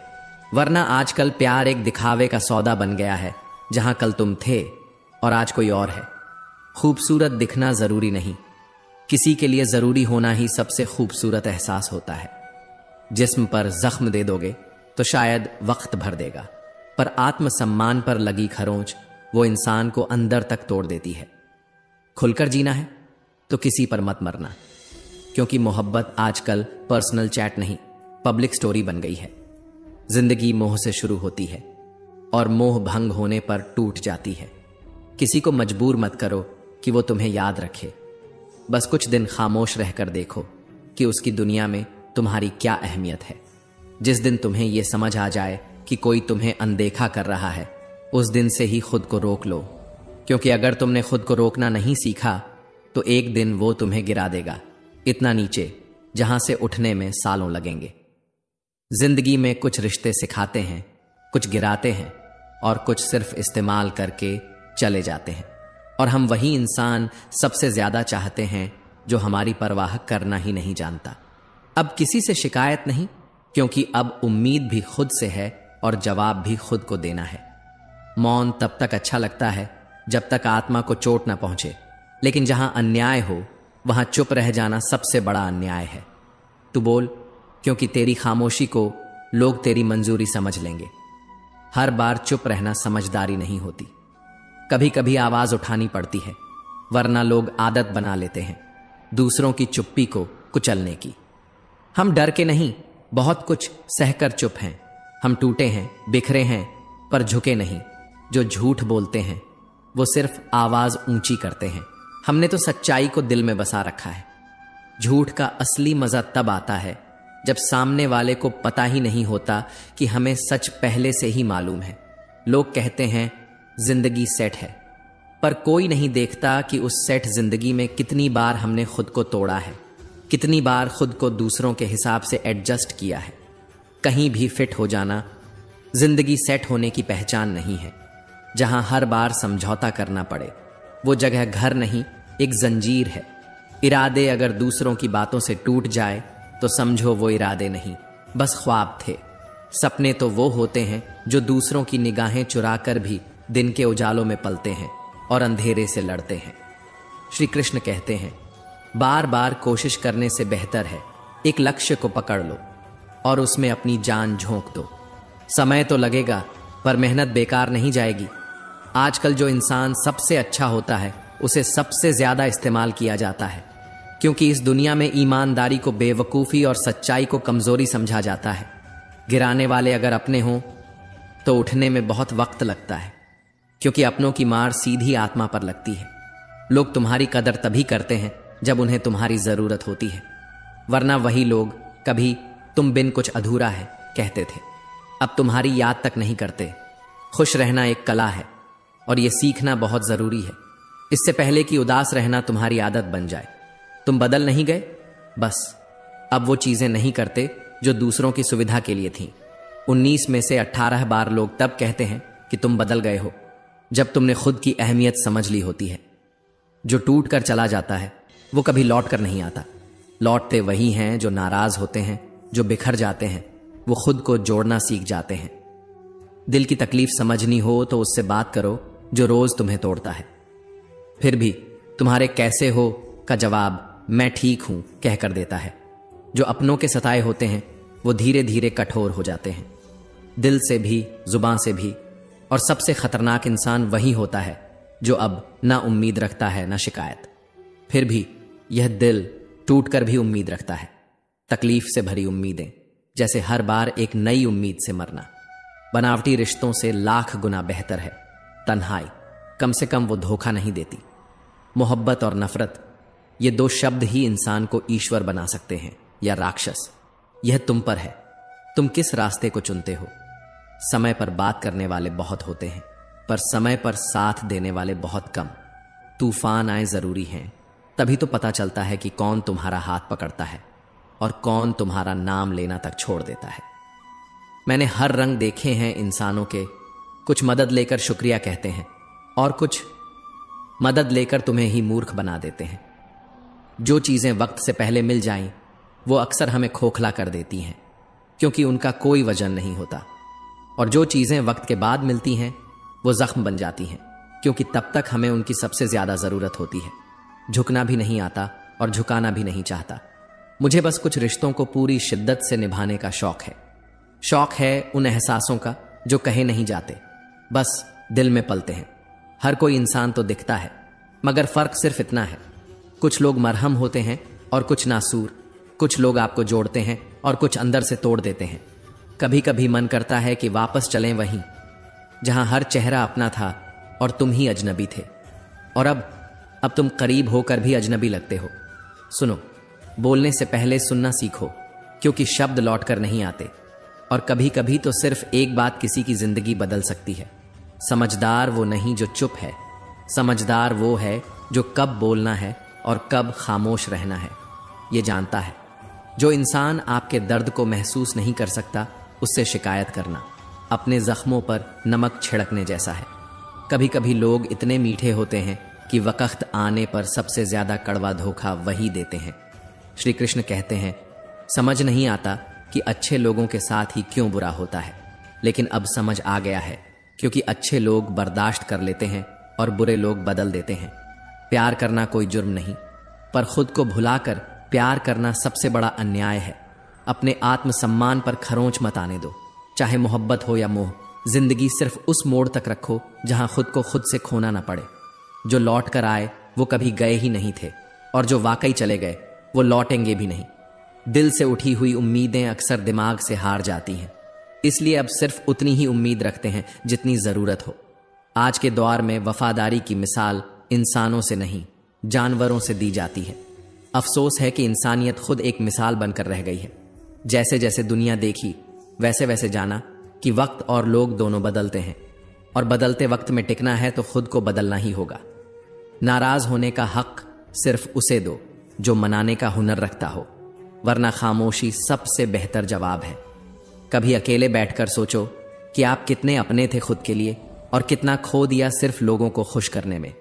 वरना आजकल प्यार एक दिखावे का सौदा बन गया है, जहां कल तुम थे और आज कोई और है। खूबसूरत दिखना जरूरी नहीं, किसी के लिए जरूरी होना ही सबसे खूबसूरत एहसास होता है। जिस्म पर जख्म दे दोगे तो शायद वक्त भर देगा, पर आत्मसम्मान पर लगी खरोंच वो इंसान को अंदर तक तोड़ देती है। खुलकर जीना है तो किसी पर मत मरना, क्योंकि मोहब्बत आजकल पर्सनल चैट नहीं, पब्लिक स्टोरी बन गई है। जिंदगी मोह से शुरू होती है और मोह भंग होने पर टूट जाती है। किसी को मजबूर मत करो कि वो तुम्हें याद रखे, बस कुछ दिन खामोश रहकर देखो कि उसकी दुनिया में तुम्हारी क्या अहमियत है। जिस दिन तुम्हें यह समझ आ जाए कि कोई तुम्हें अनदेखा कर रहा है, उस दिन से ही खुद को रोक लो, क्योंकि अगर तुमने खुद को रोकना नहीं सीखा तो एक दिन वो तुम्हें गिरा देगा, इतना नीचे जहां से उठने में सालों लगेंगे। जिंदगी में कुछ रिश्ते सिखाते हैं, कुछ गिराते हैं और कुछ सिर्फ इस्तेमाल करके चले जाते हैं। और हम वही इंसान सबसे ज्यादा चाहते हैं जो हमारी परवाह करना ही नहीं जानता। अब किसी से शिकायत नहीं, क्योंकि अब उम्मीद भी खुद से है और जवाब भी खुद को देना है। मौन तब तक अच्छा लगता है जब तक आत्मा को चोट ना पहुंचे, लेकिन जहां अन्याय हो वहां चुप रह जाना सबसे बड़ा अन्याय है। तू बोल, क्योंकि तेरी खामोशी को लोग तेरी मंजूरी समझ लेंगे। हर बार चुप रहना समझदारी नहीं होती, कभी कभी आवाज उठानी पड़ती है, वरना लोग आदत बना लेते हैं दूसरों की चुप्पी को कुचलने की। हम डर के नहीं, बहुत कुछ सहकर चुप हैं। हम टूटे हैं, बिखरे हैं, पर झुके नहीं। जो झूठ बोलते हैं वो सिर्फ आवाज ऊंची करते हैं। हमने तो सच्चाई को दिल में बसा रखा है। झूठ का असली मजा तब आता है जब सामने वाले को पता ही नहीं होता कि हमें सच पहले से ही मालूम है। लोग कहते हैं जिंदगी सेट है, पर कोई नहीं देखता कि उस सेट जिंदगी में कितनी बार हमने खुद को तोड़ा है, कितनी बार खुद को दूसरों के हिसाब से एडजस्ट किया है। कहीं भी फिट हो जाना जिंदगी सेट होने की पहचान नहीं है। जहां हर बार समझौता करना पड़े वो जगह घर नहीं, एक जंजीर है। इरादे अगर दूसरों की बातों से टूट जाए तो समझो वो इरादे नहीं, बस ख्वाब थे। सपने तो वो होते हैं जो दूसरों की निगाहें चुराकर भी दिन के उजालों में पलते हैं और अंधेरे से लड़ते हैं। श्री कृष्ण कहते हैं, बार बार कोशिश करने से बेहतर है एक लक्ष्य को पकड़ लो और उसमें अपनी जान झोंक दो। समय तो लगेगा, पर मेहनत बेकार नहीं जाएगी। आजकल जो इंसान सबसे अच्छा होता है उसे सबसे ज्यादा इस्तेमाल किया जाता है, क्योंकि इस दुनिया में ईमानदारी को बेवकूफ़ी और सच्चाई को कमजोरी समझा जाता है। गिराने वाले अगर अपने हों तो उठने में बहुत वक्त लगता है, क्योंकि अपनों की मार सीधी आत्मा पर लगती है। लोग तुम्हारी कदर तभी करते हैं जब उन्हें तुम्हारी जरूरत होती है, वरना वही लोग कभी तुम बिन कुछ अधूरा है कहते थे, अब तुम्हारी याद तक नहीं करते। खुश रहना एक कला है और यह सीखना बहुत जरूरी है, इससे पहले कि उदास रहना तुम्हारी आदत बन जाए। तुम बदल नहीं गए, बस अब वो चीजें नहीं करते जो दूसरों की सुविधा के लिए थीं। 19 में से 18 बार लोग तब कहते हैं कि तुम बदल गए हो जब तुमने खुद की अहमियत समझ ली होती है। जो टूट कर चला जाता है वो कभी लौट कर नहीं आता। लौटते वही हैं जो नाराज होते हैं, जो बिखर जाते हैं वो खुद को जोड़ना सीख जाते हैं। दिल की तकलीफ समझनी हो तो उससे बात करो जो रोज तुम्हें तोड़ता है। फिर भी तुम्हारे कैसे हो का जवाब मैं ठीक हूं कहकर देता है। जो अपनों के सताए होते हैं वो धीरे धीरे कठोर हो जाते हैं, दिल से भी, जुबान से भी। और सबसे खतरनाक इंसान वही होता है जो अब ना उम्मीद रखता है ना शिकायत। फिर भी यह दिल टूटकर भी उम्मीद रखता है, तकलीफ से भरी उम्मीदें, जैसे हर बार एक नई उम्मीद से मरना। बनावटी रिश्तों से लाख गुना बेहतर है तन्हाई, कम से कम वो धोखा नहीं देती। मोहब्बत और नफरत, ये दो शब्द ही इंसान को ईश्वर बना सकते हैं या राक्षस। यह तुम पर है, तुम किस रास्ते को चुनते हो। समय पर बात करने वाले बहुत होते हैं, पर समय पर साथ देने वाले बहुत कम। तूफान आए जरूरी हैं, तभी तो पता चलता है कि कौन तुम्हारा हाथ पकड़ता है और कौन तुम्हारा नाम लेना तक छोड़ देता है। मैंने हर रंग देखे हैं इंसानों के, कुछ मदद लेकर शुक्रिया कहते हैं और कुछ मदद लेकर तुम्हें ही मूर्ख बना देते हैं। जो चीजें वक्त से पहले मिल जाएं, वो अक्सर हमें खोखला कर देती हैं, क्योंकि उनका कोई वजन नहीं होता। और जो चीजें वक्त के बाद मिलती हैं, वो जख्म बन जाती हैं, क्योंकि तब तक हमें उनकी सबसे ज्यादा जरूरत होती है। झुकना भी नहीं आता और झुकाना भी नहीं चाहता। मुझे बस कुछ रिश्तों को पूरी शिद्दत से निभाने का शौक है। शौक है उन एहसासों का जो कहे नहीं जाते, बस दिल में पलते हैं। हर कोई इंसान तो दिखता है, मगर फर्क सिर्फ इतना है, कुछ लोग मरहम होते हैं और कुछ नासूर। कुछ लोग आपको जोड़ते हैं और कुछ अंदर से तोड़ देते हैं। कभी कभी मन करता है कि वापस चलें वहीं जहां हर चेहरा अपना था और तुम ही अजनबी थे। और अब तुम करीब होकर भी अजनबी लगते हो। सुनो, बोलने से पहले सुनना सीखो, क्योंकि शब्द लौटकर नहीं आते। और कभी कभी तो सिर्फ एक बात किसी की जिंदगी बदल सकती है। समझदार वो नहीं जो चुप है, समझदार वो है जो कब बोलना है और कब खामोश रहना है, ये जानता है। जो इंसान आपके दर्द को महसूस नहीं कर सकता, उससे शिकायत करना अपने जख्मों पर नमक छिड़कने जैसा है। कभी कभी लोग इतने मीठे होते हैं कि वक्त आने पर सबसे ज्यादा कड़वा धोखा वही देते हैं। श्री कृष्ण कहते हैं, समझ नहीं आता कि अच्छे लोगों के साथ ही क्यों बुरा होता है, लेकिन अब समझ आ गया है, क्योंकि अच्छे लोग बर्दाश्त कर लेते हैं और बुरे लोग बदल देते हैं। प्यार करना कोई जुर्म नहीं, पर खुद को भुलाकर प्यार करना सबसे बड़ा अन्याय है। अपने आत्मसम्मान पर खरोंच मत आने दो, चाहे मोहब्बत हो या मोह। जिंदगी सिर्फ उस मोड़ तक रखो जहां खुद को खुद से खोना ना पड़े। जो लौट कर आए वो कभी गए ही नहीं थे, और जो वाकई चले गए वो लौटेंगे भी नहीं। दिल से उठी हुई उम्मीदें अक्सर दिमाग से हार जाती हैं, इसलिए अब सिर्फ उतनी ही उम्मीद रखते हैं जितनी जरूरत हो। आज के दौर में वफादारी की मिसाल इंसानों से नहीं, जानवरों से दी जाती है। अफसोस है कि इंसानियत खुद एक मिसाल बनकर रह गई है। जैसे जैसे दुनिया देखी, वैसे वैसे जाना कि वक्त और लोग दोनों बदलते हैं, और बदलते वक्त में टिकना है तो खुद को बदलना ही होगा। नाराज होने का हक सिर्फ उसे दो जो मनाने का हुनर रखता हो, वरना खामोशी सबसे बेहतर जवाब है। कभी अकेले बैठकर सोचो कि आप कितने अपने थे खुद के लिए और कितना खो दिया सिर्फ लोगों को खुश करने में।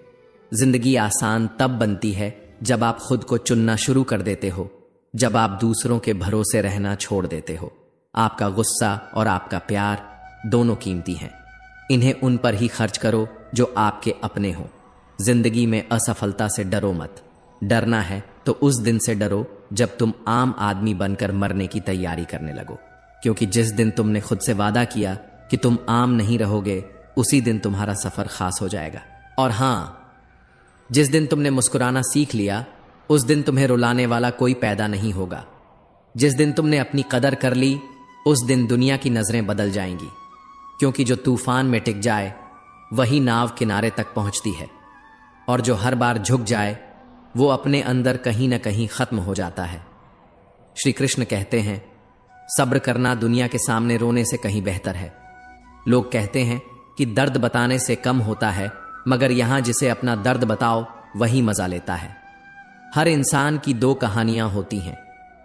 जिंदगी आसान तब बनती है जब आप खुद को चुनना शुरू कर देते हो, जब आप दूसरों के भरोसे रहना छोड़ देते हो। आपका गुस्सा और आपका प्यार दोनों कीमती हैं, इन्हें उन पर ही खर्च करो जो आपके अपने हो। जिंदगी में असफलता से डरो मत। डरना है तो उस दिन से डरो जब तुम आम आदमी बनकर मरने की तैयारी करने लगो, क्योंकि जिस दिन तुमने खुद से वादा किया कि तुम आम नहीं रहोगे, उसी दिन तुम्हारा सफर खास हो जाएगा। और हां, जिस दिन तुमने मुस्कुराना सीख लिया, उस दिन तुम्हें रुलाने वाला कोई पैदा नहीं होगा। जिस दिन तुमने अपनी कदर कर ली, उस दिन दुनिया की नजरें बदल जाएंगी, क्योंकि जो तूफान में टिक जाए वही नाव किनारे तक पहुंचती है, और जो हर बार झुक जाए वो अपने अंदर कहीं ना कहीं खत्म हो जाता है। श्री कृष्ण कहते हैं, सब्र करना दुनिया के सामने रोने से कहीं बेहतर है। लोग कहते हैं कि दर्द बताने से कम होता है, मगर यहां जिसे अपना दर्द बताओ वही मजा लेता है। हर इंसान की दो कहानियां होती हैं,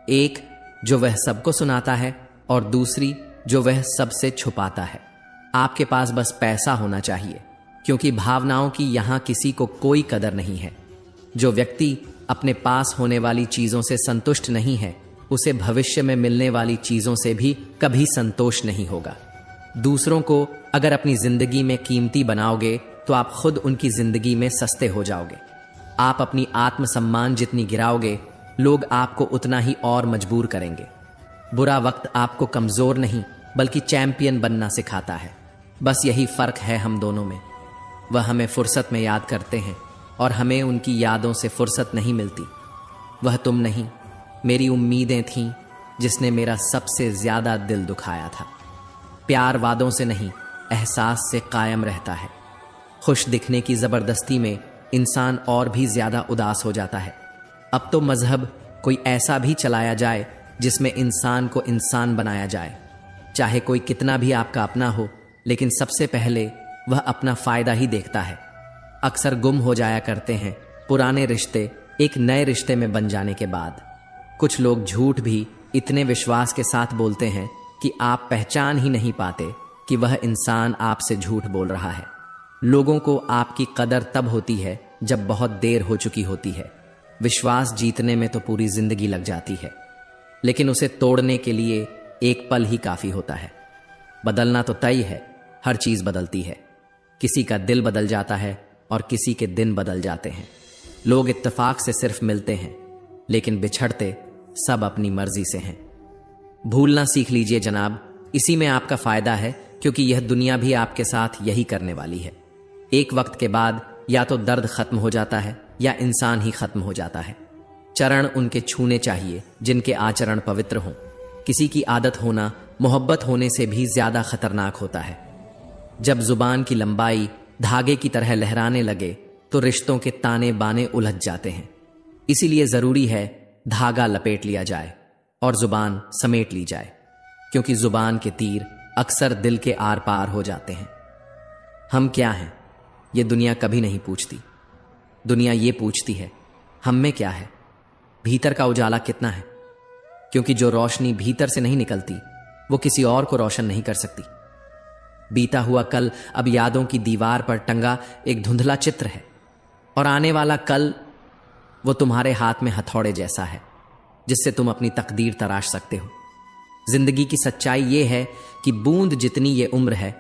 एक जो वह सबको सुनाता है और दूसरी जो वह सबसे छुपाता है। आपके पास बस पैसा होना चाहिए, क्योंकि भावनाओं की यहां किसी को कोई कदर नहीं है। जो व्यक्ति अपने पास होने वाली चीजों से संतुष्ट नहीं है, उसे भविष्य में मिलने वाली चीजों से भी कभी संतोष नहीं होगा। दूसरों को अगर अपनी जिंदगी में कीमती बनाओगे तो आप खुद उनकी जिंदगी में सस्ते हो जाओगे। आप अपनी आत्मसम्मान जितनी गिराओगे, लोग आपको उतना ही और मजबूर करेंगे। बुरा वक्त आपको कमजोर नहीं बल्कि चैंपियन बनना सिखाता है। बस यही फर्क है हम दोनों में। वह हमें फुर्सत में याद करते हैं और हमें उनकी यादों से फुर्सत नहीं मिलती। वह तुम नहीं, मेरी उम्मीदें थीं जिसने मेरा सबसे ज्यादा दिल दुखाया था। प्यार वादों से नहीं, एहसास से कायम रहता है। खुश दिखने की जबरदस्ती में इंसान और भी ज्यादा उदास हो जाता है। अब तो मजहब कोई ऐसा भी चलाया जाए जिसमें इंसान को इंसान बनाया जाए। चाहे कोई कितना भी आपका अपना हो, लेकिन सबसे पहले वह अपना फायदा ही देखता है। अक्सर गुम हो जाया करते हैं पुराने रिश्ते एक नए रिश्ते में बन जाने के बाद। कुछ लोग झूठ भी इतने विश्वास के साथ बोलते हैं कि आप पहचान ही नहीं पाते कि वह इंसान आपसे झूठ बोल रहा है। लोगों को आपकी कदर तब होती है जब बहुत देर हो चुकी होती है। विश्वास जीतने में तो पूरी जिंदगी लग जाती है, लेकिन उसे तोड़ने के लिए एक पल ही काफी होता है। बदलना तो तय है, हर चीज बदलती है। किसी का दिल बदल जाता है और किसी के दिन बदल जाते हैं। लोग इत्तेफाक से सिर्फ मिलते हैं, लेकिन बिछड़ते सब अपनी मर्जी से हैं। भूलना सीख लीजिए जनाब, इसी में आपका फायदा है, क्योंकि यह दुनिया भी आपके साथ यही करने वाली है। एक वक्त के बाद या तो दर्द खत्म हो जाता है या इंसान ही खत्म हो जाता है। चरण उनके छूने चाहिए जिनके आचरण पवित्र हों। किसी की आदत होना मोहब्बत होने से भी ज्यादा खतरनाक होता है। जब जुबान की लंबाई धागे की तरह लहराने लगे तो रिश्तों के ताने बाने उलझ जाते हैं। इसीलिए जरूरी है धागा लपेट लिया जाए और जुबान समेट ली जाए, क्योंकि जुबान के तीर अक्सर दिल के आर पार हो जाते हैं। हम क्या हैं, ये दुनिया कभी नहीं पूछती। दुनिया ये पूछती है हम में क्या है, भीतर का उजाला कितना है, क्योंकि जो रोशनी भीतर से नहीं निकलती वो किसी और को रोशन नहीं कर सकती। बीता हुआ कल अब यादों की दीवार पर टंगा एक धुंधला चित्र है, और आने वाला कल वो तुम्हारे हाथ में हथौड़े जैसा है जिससे तुम अपनी तकदीर तराश सकते हो। जिंदगी की सच्चाई ये है कि बूंद जितनी ये उम्र है,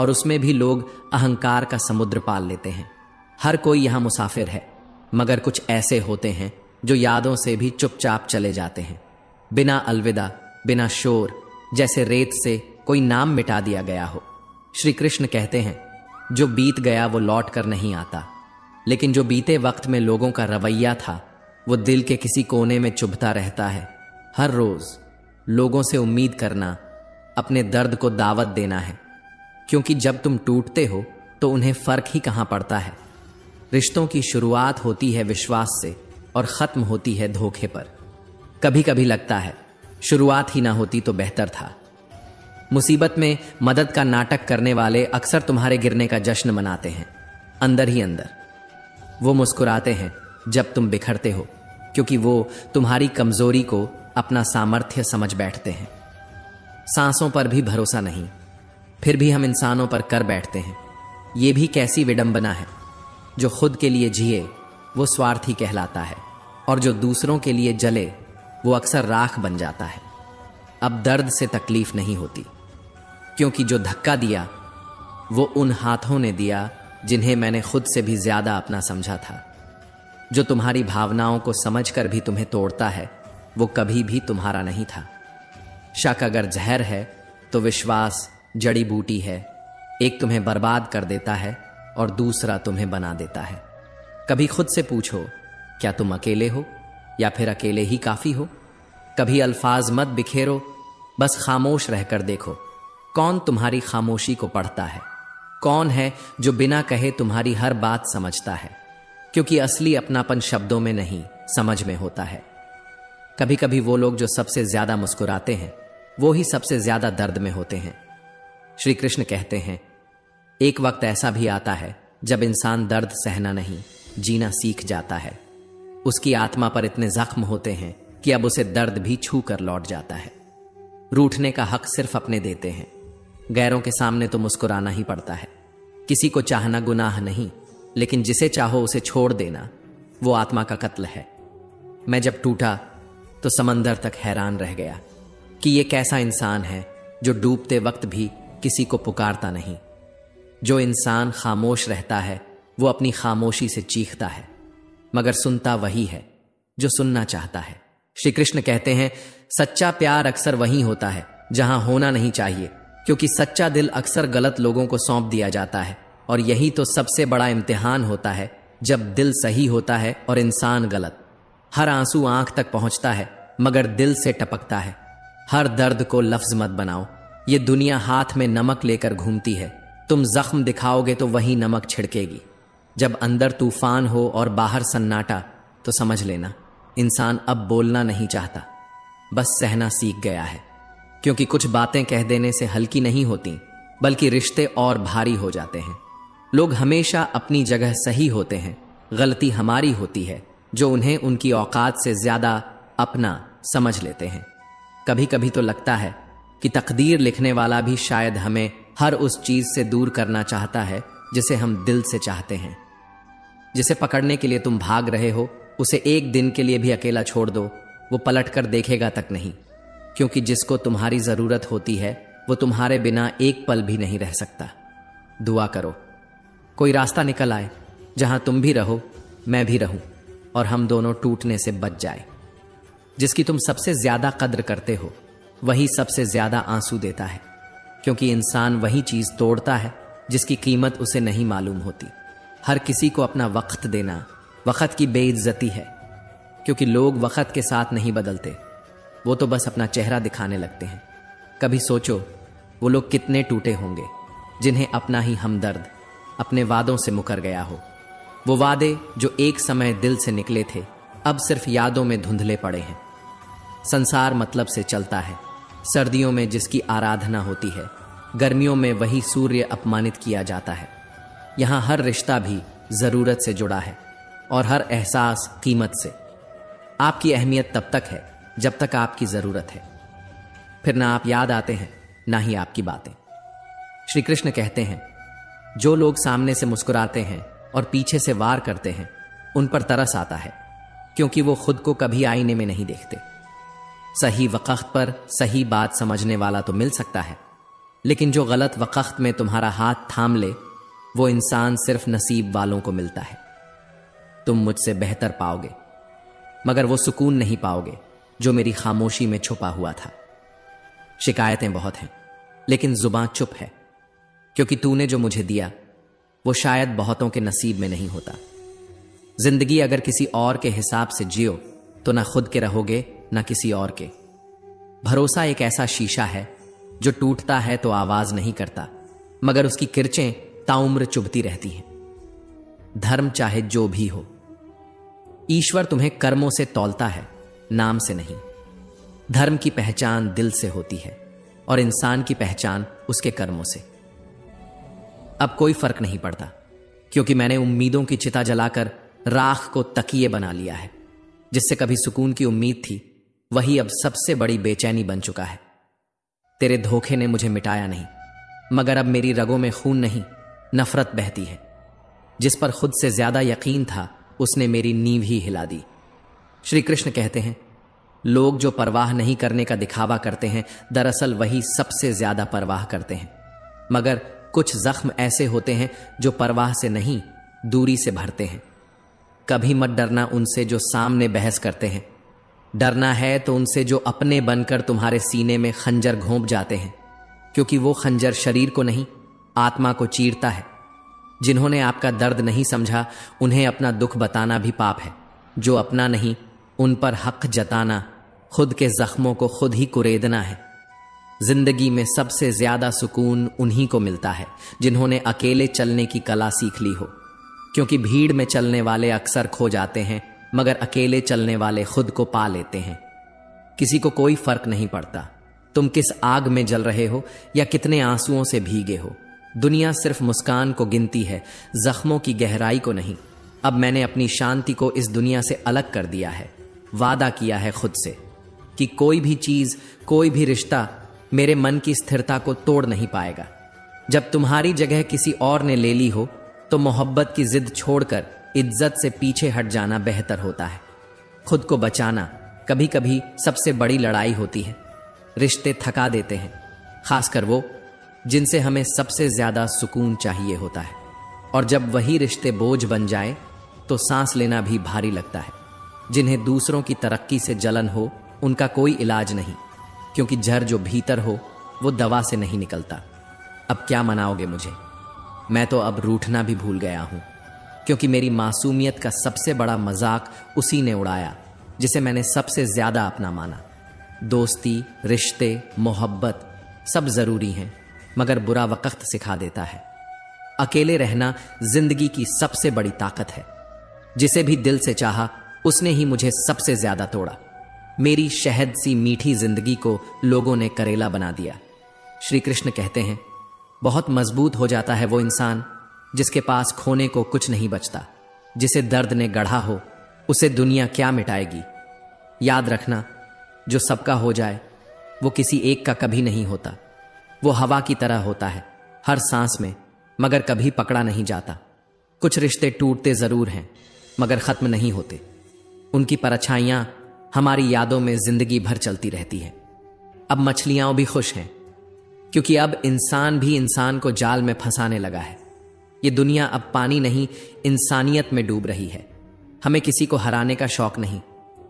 और उसमें भी लोग अहंकार का समुद्र पाल लेते हैं। हर कोई यहां मुसाफिर है, मगर कुछ ऐसे होते हैं जो यादों से भी चुपचाप चले जाते हैं, बिना अलविदा, बिना शोर, जैसे रेत से कोई नाम मिटा दिया गया हो। श्री कृष्ण कहते हैं, जो बीत गया वो लौट कर नहीं आता, लेकिन जो बीते वक्त में लोगों का रवैया था वो दिल के किसी कोने में चुभता रहता है। हर रोज लोगों से उम्मीद करना अपने दर्द को दावत देना है, क्योंकि जब तुम टूटते हो तो उन्हें फर्क ही कहां पड़ता है। रिश्तों की शुरुआत होती है विश्वास से और खत्म होती है धोखे पर। कभी कभी लगता है शुरुआत ही ना होती तो बेहतर था। मुसीबत में मदद का नाटक करने वाले अक्सर तुम्हारे गिरने का जश्न मनाते हैं। अंदर ही अंदर वो मुस्कुराते हैं जब तुम बिखरते हो, क्योंकि वो तुम्हारी कमजोरी को अपना सामर्थ्य समझ बैठते हैं। सांसों पर भी भरोसा नहीं, फिर भी हम इंसानों पर कर बैठते हैं। ये भी कैसी विडंबना है, जो खुद के लिए जिए वो स्वार्थी कहलाता है, और जो दूसरों के लिए जले वो अक्सर राख बन जाता है। अब दर्द से तकलीफ नहीं होती, क्योंकि जो धक्का दिया वो उन हाथों ने दिया जिन्हें मैंने खुद से भी ज्यादा अपना समझा था। जो तुम्हारी भावनाओं को समझकर भी तुम्हें तोड़ता है वो कभी भी तुम्हारा नहीं था। शक अगर जहर है तो विश्वास जड़ी बूटी है। एक तुम्हें बर्बाद कर देता है और दूसरा तुम्हें बना देता है। कभी खुद से पूछो, क्या तुम अकेले हो या फिर अकेले ही काफी हो? कभी अल्फाज मत बिखेरो, बस खामोश रहकर देखो कौन तुम्हारी खामोशी को पढ़ता है। कौन है जो बिना कहे तुम्हारी हर बात समझता है, क्योंकि असली अपनापन शब्दों में नहीं, समझ में होता है। कभी कभी वो लोग जो सबसे ज्यादा मुस्कुराते हैं वो ही सबसे ज्यादा दर्द में होते हैं। श्री कृष्ण कहते हैं, एक वक्त ऐसा भी आता है जब इंसान दर्द सहना नहीं, जीना सीख जाता है। उसकी आत्मा पर इतने जख्म होते हैं कि अब उसे दर्द भी छू कर लौट जाता है। रूठने का हक सिर्फ अपने देते हैं, गैरों के सामने तो मुस्कुराना ही पड़ता है। किसी को चाहना गुनाह नहीं, लेकिन जिसे चाहो उसे छोड़ देना वो आत्मा का कत्ल है। मैं जब टूटा तो समंदर तक हैरान रह गया कि ये कैसा इंसान है जो डूबते वक्त भी किसी को पुकारता नहीं। जो इंसान खामोश रहता है वो अपनी खामोशी से चीखता है, मगर सुनता वही है जो सुनना चाहता है। श्री कृष्ण कहते हैं, सच्चा प्यार अक्सर वहीं होता है जहां होना नहीं चाहिए, क्योंकि सच्चा दिल अक्सर गलत लोगों को सौंप दिया जाता है और यही तो सबसे बड़ा इम्तिहान होता है, जब दिल सही होता है और इंसान गलत। हर आंसू आंख तक पहुंचता है मगर दिल से टपकता है। हर दर्द को लफ्ज मत बनाओ, ये दुनिया हाथ में नमक लेकर घूमती है। तुम जख्म दिखाओगे तो वही नमक छिड़केगी। जब अंदर तूफान हो और बाहर सन्नाटा, तो समझ लेना इंसान अब बोलना नहीं चाहता, बस सहना सीख गया है। क्योंकि कुछ बातें कह देने से हल्की नहीं होती, बल्कि रिश्ते और भारी हो जाते हैं। लोग हमेशा अपनी जगह सही होते हैं, गलती हमारी होती है जो उन्हें उनकी औकात से ज्यादा अपना समझ लेते हैं। कभी कभी तो लगता है कि तकदीर लिखने वाला भी शायद हमें हर उस चीज से दूर करना चाहता है जिसे हम दिल से चाहते हैं। जिसे पकड़ने के लिए तुम भाग रहे हो, उसे एक दिन के लिए भी अकेला छोड़ दो, वो पलट कर देखेगा तक नहीं। क्योंकि जिसको तुम्हारी जरूरत होती है वो तुम्हारे बिना एक पल भी नहीं रह सकता। दुआ करो कोई रास्ता निकल आए जहां तुम भी रहो, मैं भी रहूं, और हम दोनों टूटने से बच जाए। जिसकी तुम सबसे ज्यादा कद्र करते हो वही सबसे ज्यादा आंसू देता है। क्योंकि इंसान वही चीज तोड़ता है जिसकी कीमत उसे नहीं मालूम होती। हर किसी को अपना वक्त देना वक्त की बेइज्जती है। क्योंकि लोग वक्त के साथ नहीं बदलते, वो तो बस अपना चेहरा दिखाने लगते हैं। कभी सोचो वो लोग कितने टूटे होंगे जिन्हें अपना ही हमदर्द अपने वादों से मुकर गया हो। वो वादे जो एक समय दिल से निकले थे, अब सिर्फ यादों में धुंधले पड़े हैं। संसार मतलब से चलता है। सर्दियों में जिसकी आराधना होती है, गर्मियों में वही सूर्य अपमानित किया जाता है। यहां हर रिश्ता भी जरूरत से जुड़ा है और हर एहसास कीमत से। आपकी अहमियत तब तक है जब तक आपकी जरूरत है, फिर ना आप याद आते हैं ना ही आपकी बातें। श्री कृष्ण कहते हैं, जो लोग सामने से मुस्कुराते हैं और पीछे से वार करते हैं, उन पर तरस आता है, क्योंकि वो खुद को कभी आईने में नहीं देखते। सही वक्त पर सही बात समझने वाला तो मिल सकता है, लेकिन जो गलत वक्त में तुम्हारा हाथ थाम ले, वो इंसान सिर्फ नसीब वालों को मिलता है। तुम मुझसे बेहतर पाओगे, मगर वो सुकून नहीं पाओगे जो मेरी खामोशी में छुपा हुआ था। शिकायतें बहुत हैं, लेकिन जुबान चुप है, क्योंकि तूने जो मुझे दिया वो शायद बहुतों के नसीब में नहीं होता। जिंदगी अगर किसी और के हिसाब से जियो तो ना खुद के रहोगे ना किसी और के। भरोसा एक ऐसा शीशा है जो टूटता है तो आवाज नहीं करता, मगर उसकी किरचें ताउम्र चुभती रहती हैं। धर्म चाहे जो भी हो, ईश्वर तुम्हें कर्मों से तौलता है, नाम से नहीं। धर्म की पहचान दिल से होती है और इंसान की पहचान उसके कर्मों से। अब कोई फर्क नहीं पड़ता, क्योंकि मैंने उम्मीदों की चिता जलाकर राख को तकिए बना लिया है। जिससे कभी सुकून की उम्मीद थी, वही अब सबसे बड़ी बेचैनी बन चुका है। तेरे धोखे ने मुझे मिटाया नहीं, मगर अब मेरी रगों में खून नहीं, नफरत बहती है। जिस पर खुद से ज्यादा यकीन था, उसने मेरी नींव ही हिला दी। श्री कृष्ण कहते हैं, लोग जो परवाह नहीं करने का दिखावा करते हैं, दरअसल वही सबसे ज्यादा परवाह करते हैं। मगर कुछ जख्म ऐसे होते हैं जो परवाह से नहीं, दूरी से भरते हैं। कभी मत डरना उनसे जो सामने बहस करते हैं। डरना है तो उनसे जो अपने बनकर तुम्हारे सीने में खंजर घोंप जाते हैं, क्योंकि वो खंजर शरीर को नहीं, आत्मा को चीरता है। जिन्होंने आपका दर्द नहीं समझा, उन्हें अपना दुख बताना भी पाप है। जो अपना नहीं, उन पर हक जताना खुद के जख्मों को खुद ही कुरेदना है। जिंदगी में सबसे ज्यादा सुकून उन्हीं को मिलता है जिन्होंने अकेले चलने की कला सीख ली हो, क्योंकि भीड़ में चलने वाले अक्सर खो जाते हैं, मगर अकेले चलने वाले खुद को पा लेते हैं। किसी को कोई फर्क नहीं पड़ता तुम किस आग में जल रहे हो या कितने आंसुओं से भीगे हो। दुनिया सिर्फ मुस्कान को गिनती है, जख्मों की गहराई को नहीं। अब मैंने अपनी शांति को इस दुनिया से अलग कर दिया है। वादा किया है खुद से कि कोई भी चीज, कोई भी रिश्ता मेरे मन की स्थिरता को तोड़ नहीं पाएगा। जब तुम्हारी जगह किसी और ने ले ली हो, तो मोहब्बत की जिद छोड़कर इज्जत से पीछे हट जाना बेहतर होता है। खुद को बचाना कभी कभी सबसे बड़ी लड़ाई होती है। रिश्ते थका देते हैं, खासकर वो जिनसे हमें सबसे ज्यादा सुकून चाहिए होता है। और जब वही रिश्ते बोझ बन जाए तो सांस लेना भी भारी लगता है। जिन्हें दूसरों की तरक्की से जलन हो, उनका कोई इलाज नहीं, क्योंकि जहर जो भीतर हो वो दवा से नहीं निकलता। अब क्या मनाओगे मुझे? मैं तो अब रूठना भी भूल गया हूं, क्योंकि मेरी मासूमियत का सबसे बड़ा मजाक उसी ने उड़ाया जिसे मैंने सबसे ज्यादा अपना माना। दोस्ती, रिश्ते, मोहब्बत सब जरूरी हैं, मगर बुरा वक्त सिखा देता है। अकेले रहना जिंदगी की सबसे बड़ी ताकत है। जिसे भी दिल से चाहा उसने ही मुझे सबसे ज्यादा तोड़ा। मेरी शहद सी मीठी जिंदगी को लोगों ने करेला बना दिया। श्री कृष्ण कहते हैं, बहुत मजबूत हो जाता है वो इंसान जिसके पास खोने को कुछ नहीं बचता। जिसे दर्द ने गढ़ा हो उसे दुनिया क्या मिटाएगी। याद रखना, जो सबका हो जाए वो किसी एक का कभी नहीं होता। वो हवा की तरह होता है, हर सांस में, मगर कभी पकड़ा नहीं जाता। कुछ रिश्ते टूटते जरूर हैं, मगर खत्म नहीं होते। उनकी परछाइयां हमारी यादों में जिंदगी भर चलती रहती है। अब मछलियां भी खुश हैं, क्योंकि अब इंसान भी इंसान को जाल में फंसाने लगा है। ये दुनिया अब पानी नहीं, इंसानियत में डूब रही है। हमें किसी को हराने का शौक नहीं,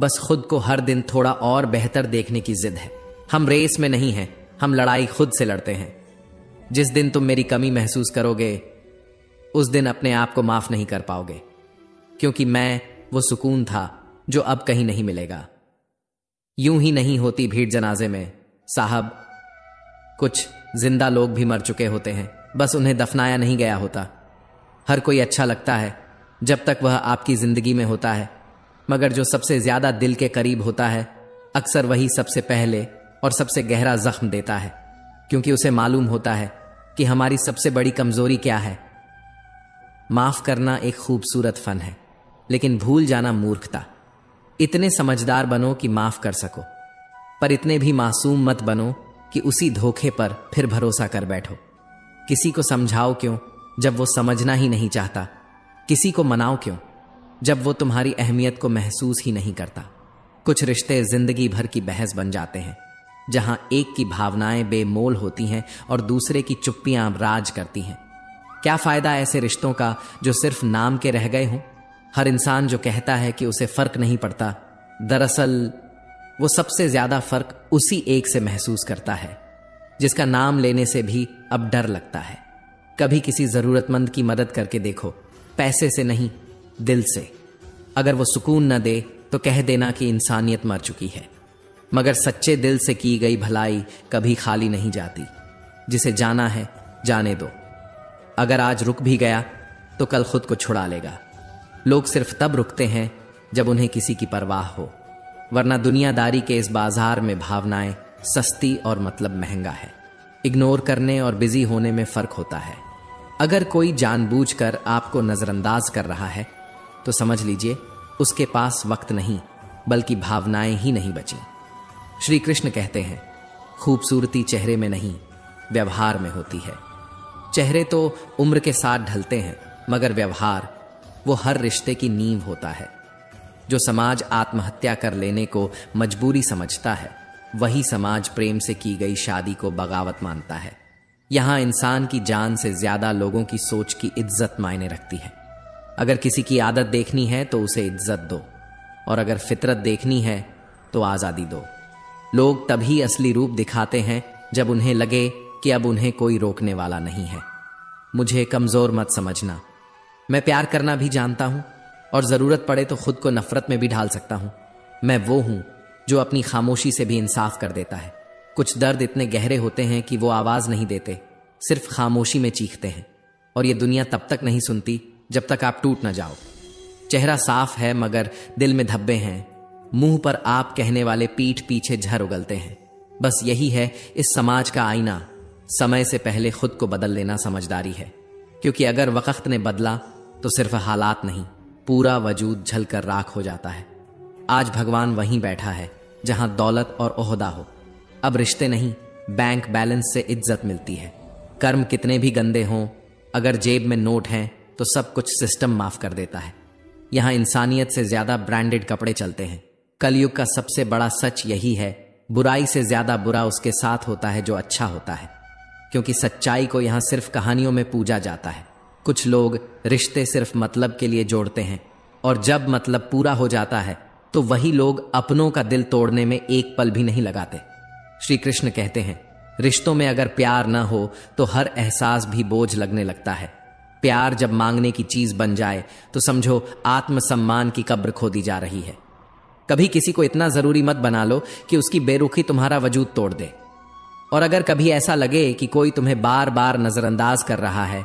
बस खुद को हर दिन थोड़ा और बेहतर देखने की जिद है। हम रेस में नहीं हैं, हम लड़ाई खुद से लड़ते हैं। जिस दिन तुम मेरी कमी महसूस करोगे उस दिन अपने आप को माफ नहीं कर पाओगे, क्योंकि मैं वो सुकून था जो अब कहीं नहीं मिलेगा। यूं ही नहीं होती भीड़ जनाजे में साहब, कुछ जिंदा लोग भी मर चुके होते हैं, बस उन्हें दफनाया नहीं गया होता। हर कोई अच्छा लगता है जब तक वह आपकी जिंदगी में होता है, मगर जो सबसे ज्यादा दिल के करीब होता है अक्सर वही सबसे पहले और सबसे गहरा जख्म देता है, क्योंकि उसे मालूम होता है कि हमारी सबसे बड़ी कमजोरी क्या है। माफ करना एक खूबसूरत फन है, लेकिन भूल जाना मूर्खता। इतने समझदार बनो कि माफ कर सको, पर इतने भी मासूम मत बनो कि उसी धोखे पर फिर भरोसा कर बैठो। किसी को समझाओ क्यों जब वो समझना ही नहीं चाहता। किसी को मनाओ क्यों जब वो तुम्हारी अहमियत को महसूस ही नहीं करता। कुछ रिश्ते जिंदगी भर की बहस बन जाते हैं, जहां एक की भावनाएं बेमोल होती हैं और दूसरे की चुप्पियां राज करती हैं। क्या फायदा ऐसे रिश्तों का जो सिर्फ नाम के रह गए हों। हर इंसान जो कहता है कि उसे फर्क नहीं पड़ता, दरअसल वो सबसे ज्यादा फर्क उसी एक से महसूस करता है जिसका नाम लेने से भी अब डर लगता है। कभी किसी जरूरतमंद की मदद करके देखो, पैसे से नहीं, दिल से। अगर वो सुकून न दे तो कह देना कि इंसानियत मर चुकी है, मगर सच्चे दिल से की गई भलाई कभी खाली नहीं जाती। जिसे जाना है जाने दो। अगर आज रुक भी गया तो कल खुद को छुड़ा लेगा। लोग सिर्फ तब रुकते हैं जब उन्हें किसी की परवाह हो, वरना दुनियादारी के इस बाजार में भावनाएं सस्ती और मतलब महंगा है। इग्नोर करने और बिजी होने में फर्क होता है। अगर कोई जानबूझकर आपको नजरअंदाज कर रहा है तो समझ लीजिए उसके पास वक्त नहीं, बल्कि भावनाएं ही नहीं बची। श्री कृष्ण कहते हैं, खूबसूरती चेहरे में नहीं व्यवहार में होती है। चेहरे तो उम्र के साथ ढलते हैं, मगर व्यवहार वो हर रिश्ते की नींव होता है। जो समाज आत्महत्या कर लेने को मजबूरी समझता है, वही समाज प्रेम से की गई शादी को बगावत मानता है। यहां इंसान की जान से ज्यादा लोगों की सोच की इज्जत मायने रखती है। अगर किसी की आदत देखनी है तो उसे इज्जत दो, और अगर फितरत देखनी है तो आजादी दो। लोग तभी असली रूप दिखाते हैं जब उन्हें लगे कि अब उन्हें कोई रोकने वाला नहीं है। मुझे कमजोर मत समझना, मैं प्यार करना भी जानता हूं और जरूरत पड़े तो खुद को नफरत में भी ढाल सकता हूं। मैं वो हूं जो अपनी खामोशी से भी इंसाफ कर देता है। कुछ दर्द इतने गहरे होते हैं कि वो आवाज नहीं देते, सिर्फ खामोशी में चीखते हैं, और ये दुनिया तब तक नहीं सुनती जब तक आप टूट ना जाओ। चेहरा साफ है मगर दिल में धब्बे हैं। मुंह पर आप कहने वाले पीठ पीछे झर उगलते हैं। बस यही है इस समाज का आईना। समय से पहले खुद को बदल लेना समझदारी है, क्योंकि अगर वक्त ने बदला तो सिर्फ हालात नहीं, पूरा वजूद झलकर राख हो जाता है। आज भगवान वहीं बैठा है जहां दौलत और ओहदा हो। अब रिश्ते नहीं, बैंक बैलेंस से इज्जत मिलती है। कर्म कितने भी गंदे हों, अगर जेब में नोट हैं तो सब कुछ सिस्टम माफ कर देता है। यहां इंसानियत से ज्यादा ब्रांडेड कपड़े चलते हैं। कलयुग का सबसे बड़ा सच यही है, बुराई से ज्यादा बुरा उसके साथ होता है जो अच्छा होता है, क्योंकि सच्चाई को यहां सिर्फ कहानियों में पूजा जाता है। कुछ लोग रिश्ते सिर्फ मतलब के लिए जोड़ते हैं, और जब मतलब पूरा हो जाता है तो वही लोग अपनों का दिल तोड़ने में एक पल भी नहीं लगाते। श्री कृष्ण कहते हैं, रिश्तों में अगर प्यार न हो तो हर एहसास भी बोझ लगने लगता है। प्यार जब मांगने की चीज बन जाए तो समझो आत्मसम्मान की कब्र खोदी जा रही है। कभी किसी को इतना जरूरी मत बना लो कि उसकी बेरुखी तुम्हारा वजूद तोड़ दे। और अगर कभी ऐसा लगे कि कोई तुम्हें बार बार नजरअंदाज कर रहा है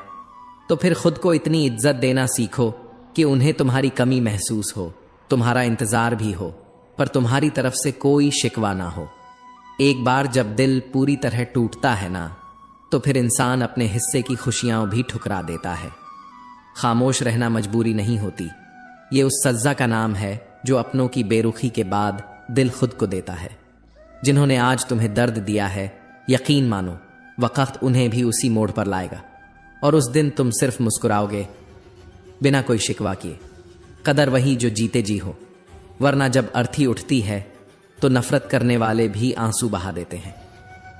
तो फिर खुद को इतनी इज्जत देना सीखो कि उन्हें तुम्हारी कमी महसूस हो, तुम्हारा इंतजार भी हो, पर तुम्हारी तरफ से कोई शिकवा ना हो। एक बार जब दिल पूरी तरह टूटता है ना, तो फिर इंसान अपने हिस्से की खुशियां भी ठुकरा देता है। खामोश रहना मजबूरी नहीं होती, ये उस सज्जा का नाम है जो अपनों की बेरुखी के बाद दिल खुद को देता है। जिन्होंने आज तुम्हें दर्द दिया है, यकीन मानो वक्त उन्हें भी उसी मोड़ पर लाएगा और उस दिन तुम सिर्फ मुस्कुराओगे बिना कोई शिकवा किए। कदर वही जो जीते जी हो, वरना जब अर्थी उठती है तो नफरत करने वाले भी आंसू बहा देते हैं।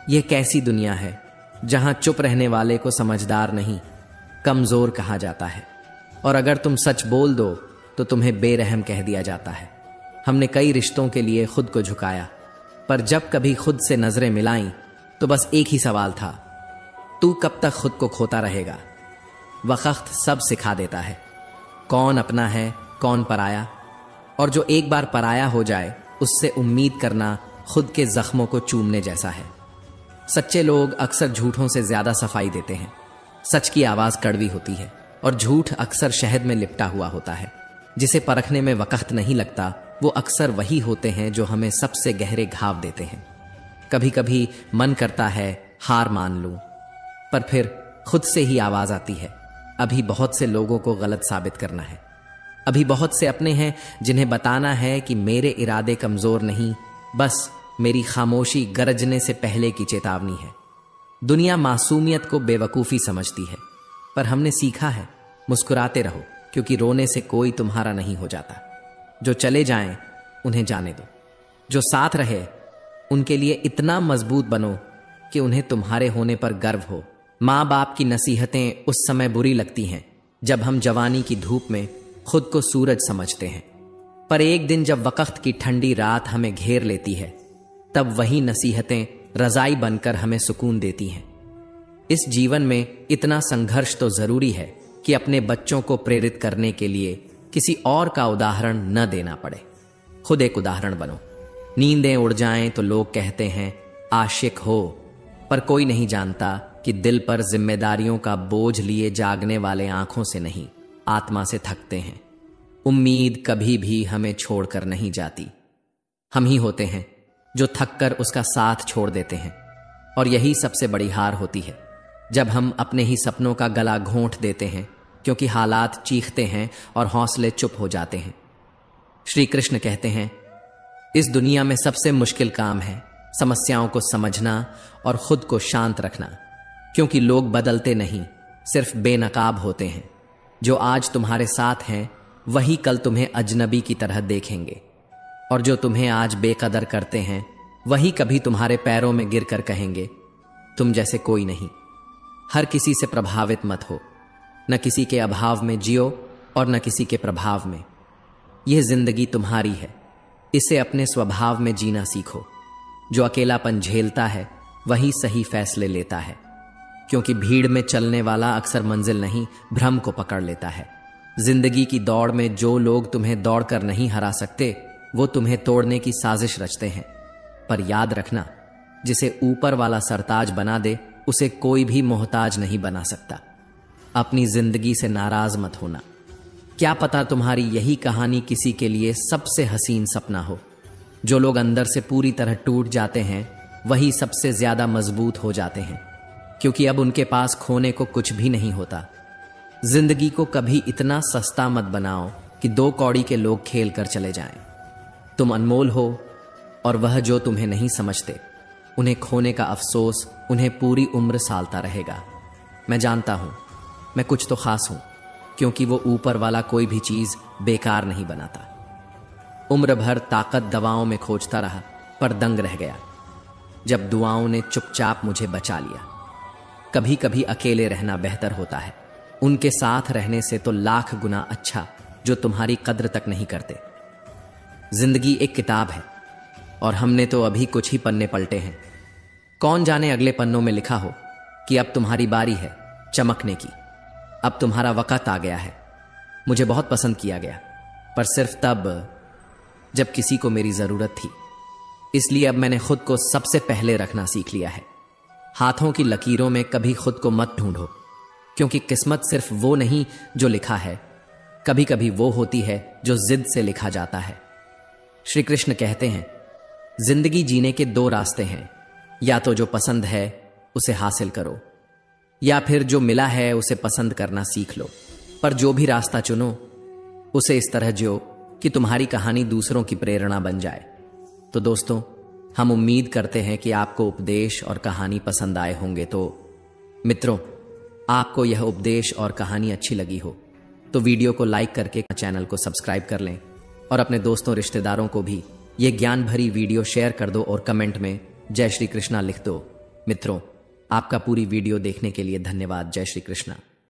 यह कैसी दुनिया है जहां चुप रहने वाले को समझदार नहीं, कमजोर कहा जाता है, और अगर तुम सच बोल दो तो तुम्हें बेरहम कह दिया जाता है। हमने कई रिश्तों के लिए खुद को झुकाया, पर जब कभी खुद से नजरें मिलाईं तो बस एक ही सवाल था, तू कब तक खुद को खोता रहेगा? वक्त सब सिखा देता है, कौन अपना है कौन पराया, और जो एक बार पराया हो जाए उससे उम्मीद करना खुद के जख्मों को चूमने जैसा है। सच्चे लोग अक्सर झूठों से ज्यादा सफाई देते हैं। सच की आवाज कड़वी होती है और झूठ अक्सर शहद में लिपटा हुआ होता है। जिसे परखने में वक्त नहीं लगता वो अक्सर वही होते हैं जो हमें सबसे गहरे घाव देते हैं। कभी कभी मन करता है हार मान लूं, पर फिर खुद से ही आवाज आती है, अभी बहुत से लोगों को गलत साबित करना है। अभी बहुत से अपने हैं जिन्हें बताना है कि मेरे इरादे कमजोर नहीं, बस मेरी खामोशी गरजने से पहले की चेतावनी है। दुनिया मासूमियत को बेवकूफी समझती है, पर हमने सीखा है मुस्कुराते रहो, क्योंकि रोने से कोई तुम्हारा नहीं हो जाता। जो चले जाएं उन्हें जाने दो, जो साथ रहे उनके लिए इतना मजबूत बनो कि उन्हें तुम्हारे होने पर गर्व हो। माँ बाप की नसीहतें उस समय बुरी लगती हैं जब हम जवानी की धूप में खुद को सूरज समझते हैं, पर एक दिन जब वक्त की ठंडी रात हमें घेर लेती है तब वही नसीहतें रजाई बनकर हमें सुकून देती हैं। इस जीवन में इतना संघर्ष तो जरूरी है कि अपने बच्चों को प्रेरित करने के लिए किसी और का उदाहरण न देना पड़े, खुद एक उदाहरण बनो। नींदें उड़ जाएं तो लोग कहते हैं आशिक हो, पर कोई नहीं जानता कि दिल पर जिम्मेदारियों का बोझ लिए जागने वाले आंखों से नहीं, आत्मा से थकते हैं। उम्मीद कभी भी हमें छोड़कर नहीं जाती, हम ही होते हैं जो थककर उसका साथ छोड़ देते हैं। और यही सबसे बड़ी हार होती है, जब हम अपने ही सपनों का गला घोंट देते हैं, क्योंकि हालात चीखते हैं और हौसले चुप हो जाते हैं। श्री कृष्ण कहते हैं, इस दुनिया में सबसे मुश्किल काम है समस्याओं को समझना और खुद को शांत रखना, क्योंकि लोग बदलते नहीं, सिर्फ बेनकाब होते हैं। जो आज तुम्हारे साथ हैं वही कल तुम्हें अजनबी की तरह देखेंगे, और जो तुम्हें आज बेकदर करते हैं वही कभी तुम्हारे पैरों में गिरकर कहेंगे तुम जैसे कोई नहीं। हर किसी से प्रभावित मत हो, न किसी के अभाव में जियो और न किसी के प्रभाव में। यह जिंदगी तुम्हारी है, इसे अपने स्वभाव में जीना सीखो। जो अकेलापन झेलता है वही सही फैसले लेता है, क्योंकि भीड़ में चलने वाला अक्सर मंजिल नहीं भ्रम को पकड़ लेता है। जिंदगी की दौड़ में जो लोग तुम्हें दौड़कर नहीं हरा सकते वो तुम्हें तोड़ने की साजिश रचते हैं। पर याद रखना, जिसे ऊपर वाला सरताज बना दे उसे कोई भी मोहताज नहीं बना सकता। अपनी जिंदगी से नाराज मत होना, क्या पता तुम्हारी यही कहानी किसी के लिए सबसे हसीन सपना हो। जो लोग अंदर से पूरी तरह टूट जाते हैं वही सबसे ज्यादा मजबूत हो जाते हैं, क्योंकि अब उनके पास खोने को कुछ भी नहीं होता। जिंदगी को कभी इतना सस्ता मत बनाओ कि 2 कौड़ी के लोग खेल कर चले जाएं। तुम अनमोल हो, और वह जो तुम्हें नहीं समझते उन्हें खोने का अफसोस उन्हें पूरी उम्र सालता रहेगा। मैं जानता हूं मैं कुछ तो खास हूं, क्योंकि वो ऊपर वाला कोई भी चीज बेकार नहीं बनाता। उम्र भर ताकत दवाओं में खोजता रहा, पर दंग रह गया जब दुआओं ने चुपचाप मुझे बचा लिया। कभी कभी अकेले रहना बेहतर होता है, उनके साथ रहने से तो लाख गुना अच्छा जो तुम्हारी कद्र तक नहीं करते। जिंदगी एक किताब है और हमने तो अभी कुछ ही पन्ने पलटे हैं। कौन जाने अगले पन्नों में लिखा हो कि अब तुम्हारी बारी है चमकने की, अब तुम्हारा वक़्त आ गया है। मुझे बहुत पसंद किया गया, पर सिर्फ तब जब किसी को मेरी जरूरत थी। इसलिए अब मैंने खुद को सबसे पहले रखना सीख लिया है। हाथों की लकीरों में कभी खुद को मत ढूंढो, क्योंकि किस्मत सिर्फ वो नहीं जो लिखा है, कभी कभी वो होती है जो जिद से लिखा जाता है। श्री कृष्ण कहते हैं, जिंदगी जीने के दो रास्ते हैं, या तो जो पसंद है उसे हासिल करो, या फिर जो मिला है उसे पसंद करना सीख लो। पर जो भी रास्ता चुनो उसे इस तरह जियो कि तुम्हारी कहानी दूसरों की प्रेरणा बन जाए। तो दोस्तों, हम उम्मीद करते हैं कि आपको उपदेश और कहानी पसंद आए होंगे। तो मित्रों, आपको यह उपदेश और कहानी अच्छी लगी हो तो वीडियो को लाइक करके चैनल को सब्सक्राइब कर लें और अपने दोस्तों रिश्तेदारों को भी ये ज्ञान भरी वीडियो शेयर कर दो और कमेंट में जय श्री कृष्णा लिख दो। मित्रों, आपका पूरी वीडियो देखने के लिए धन्यवाद। जय श्री कृष्णा।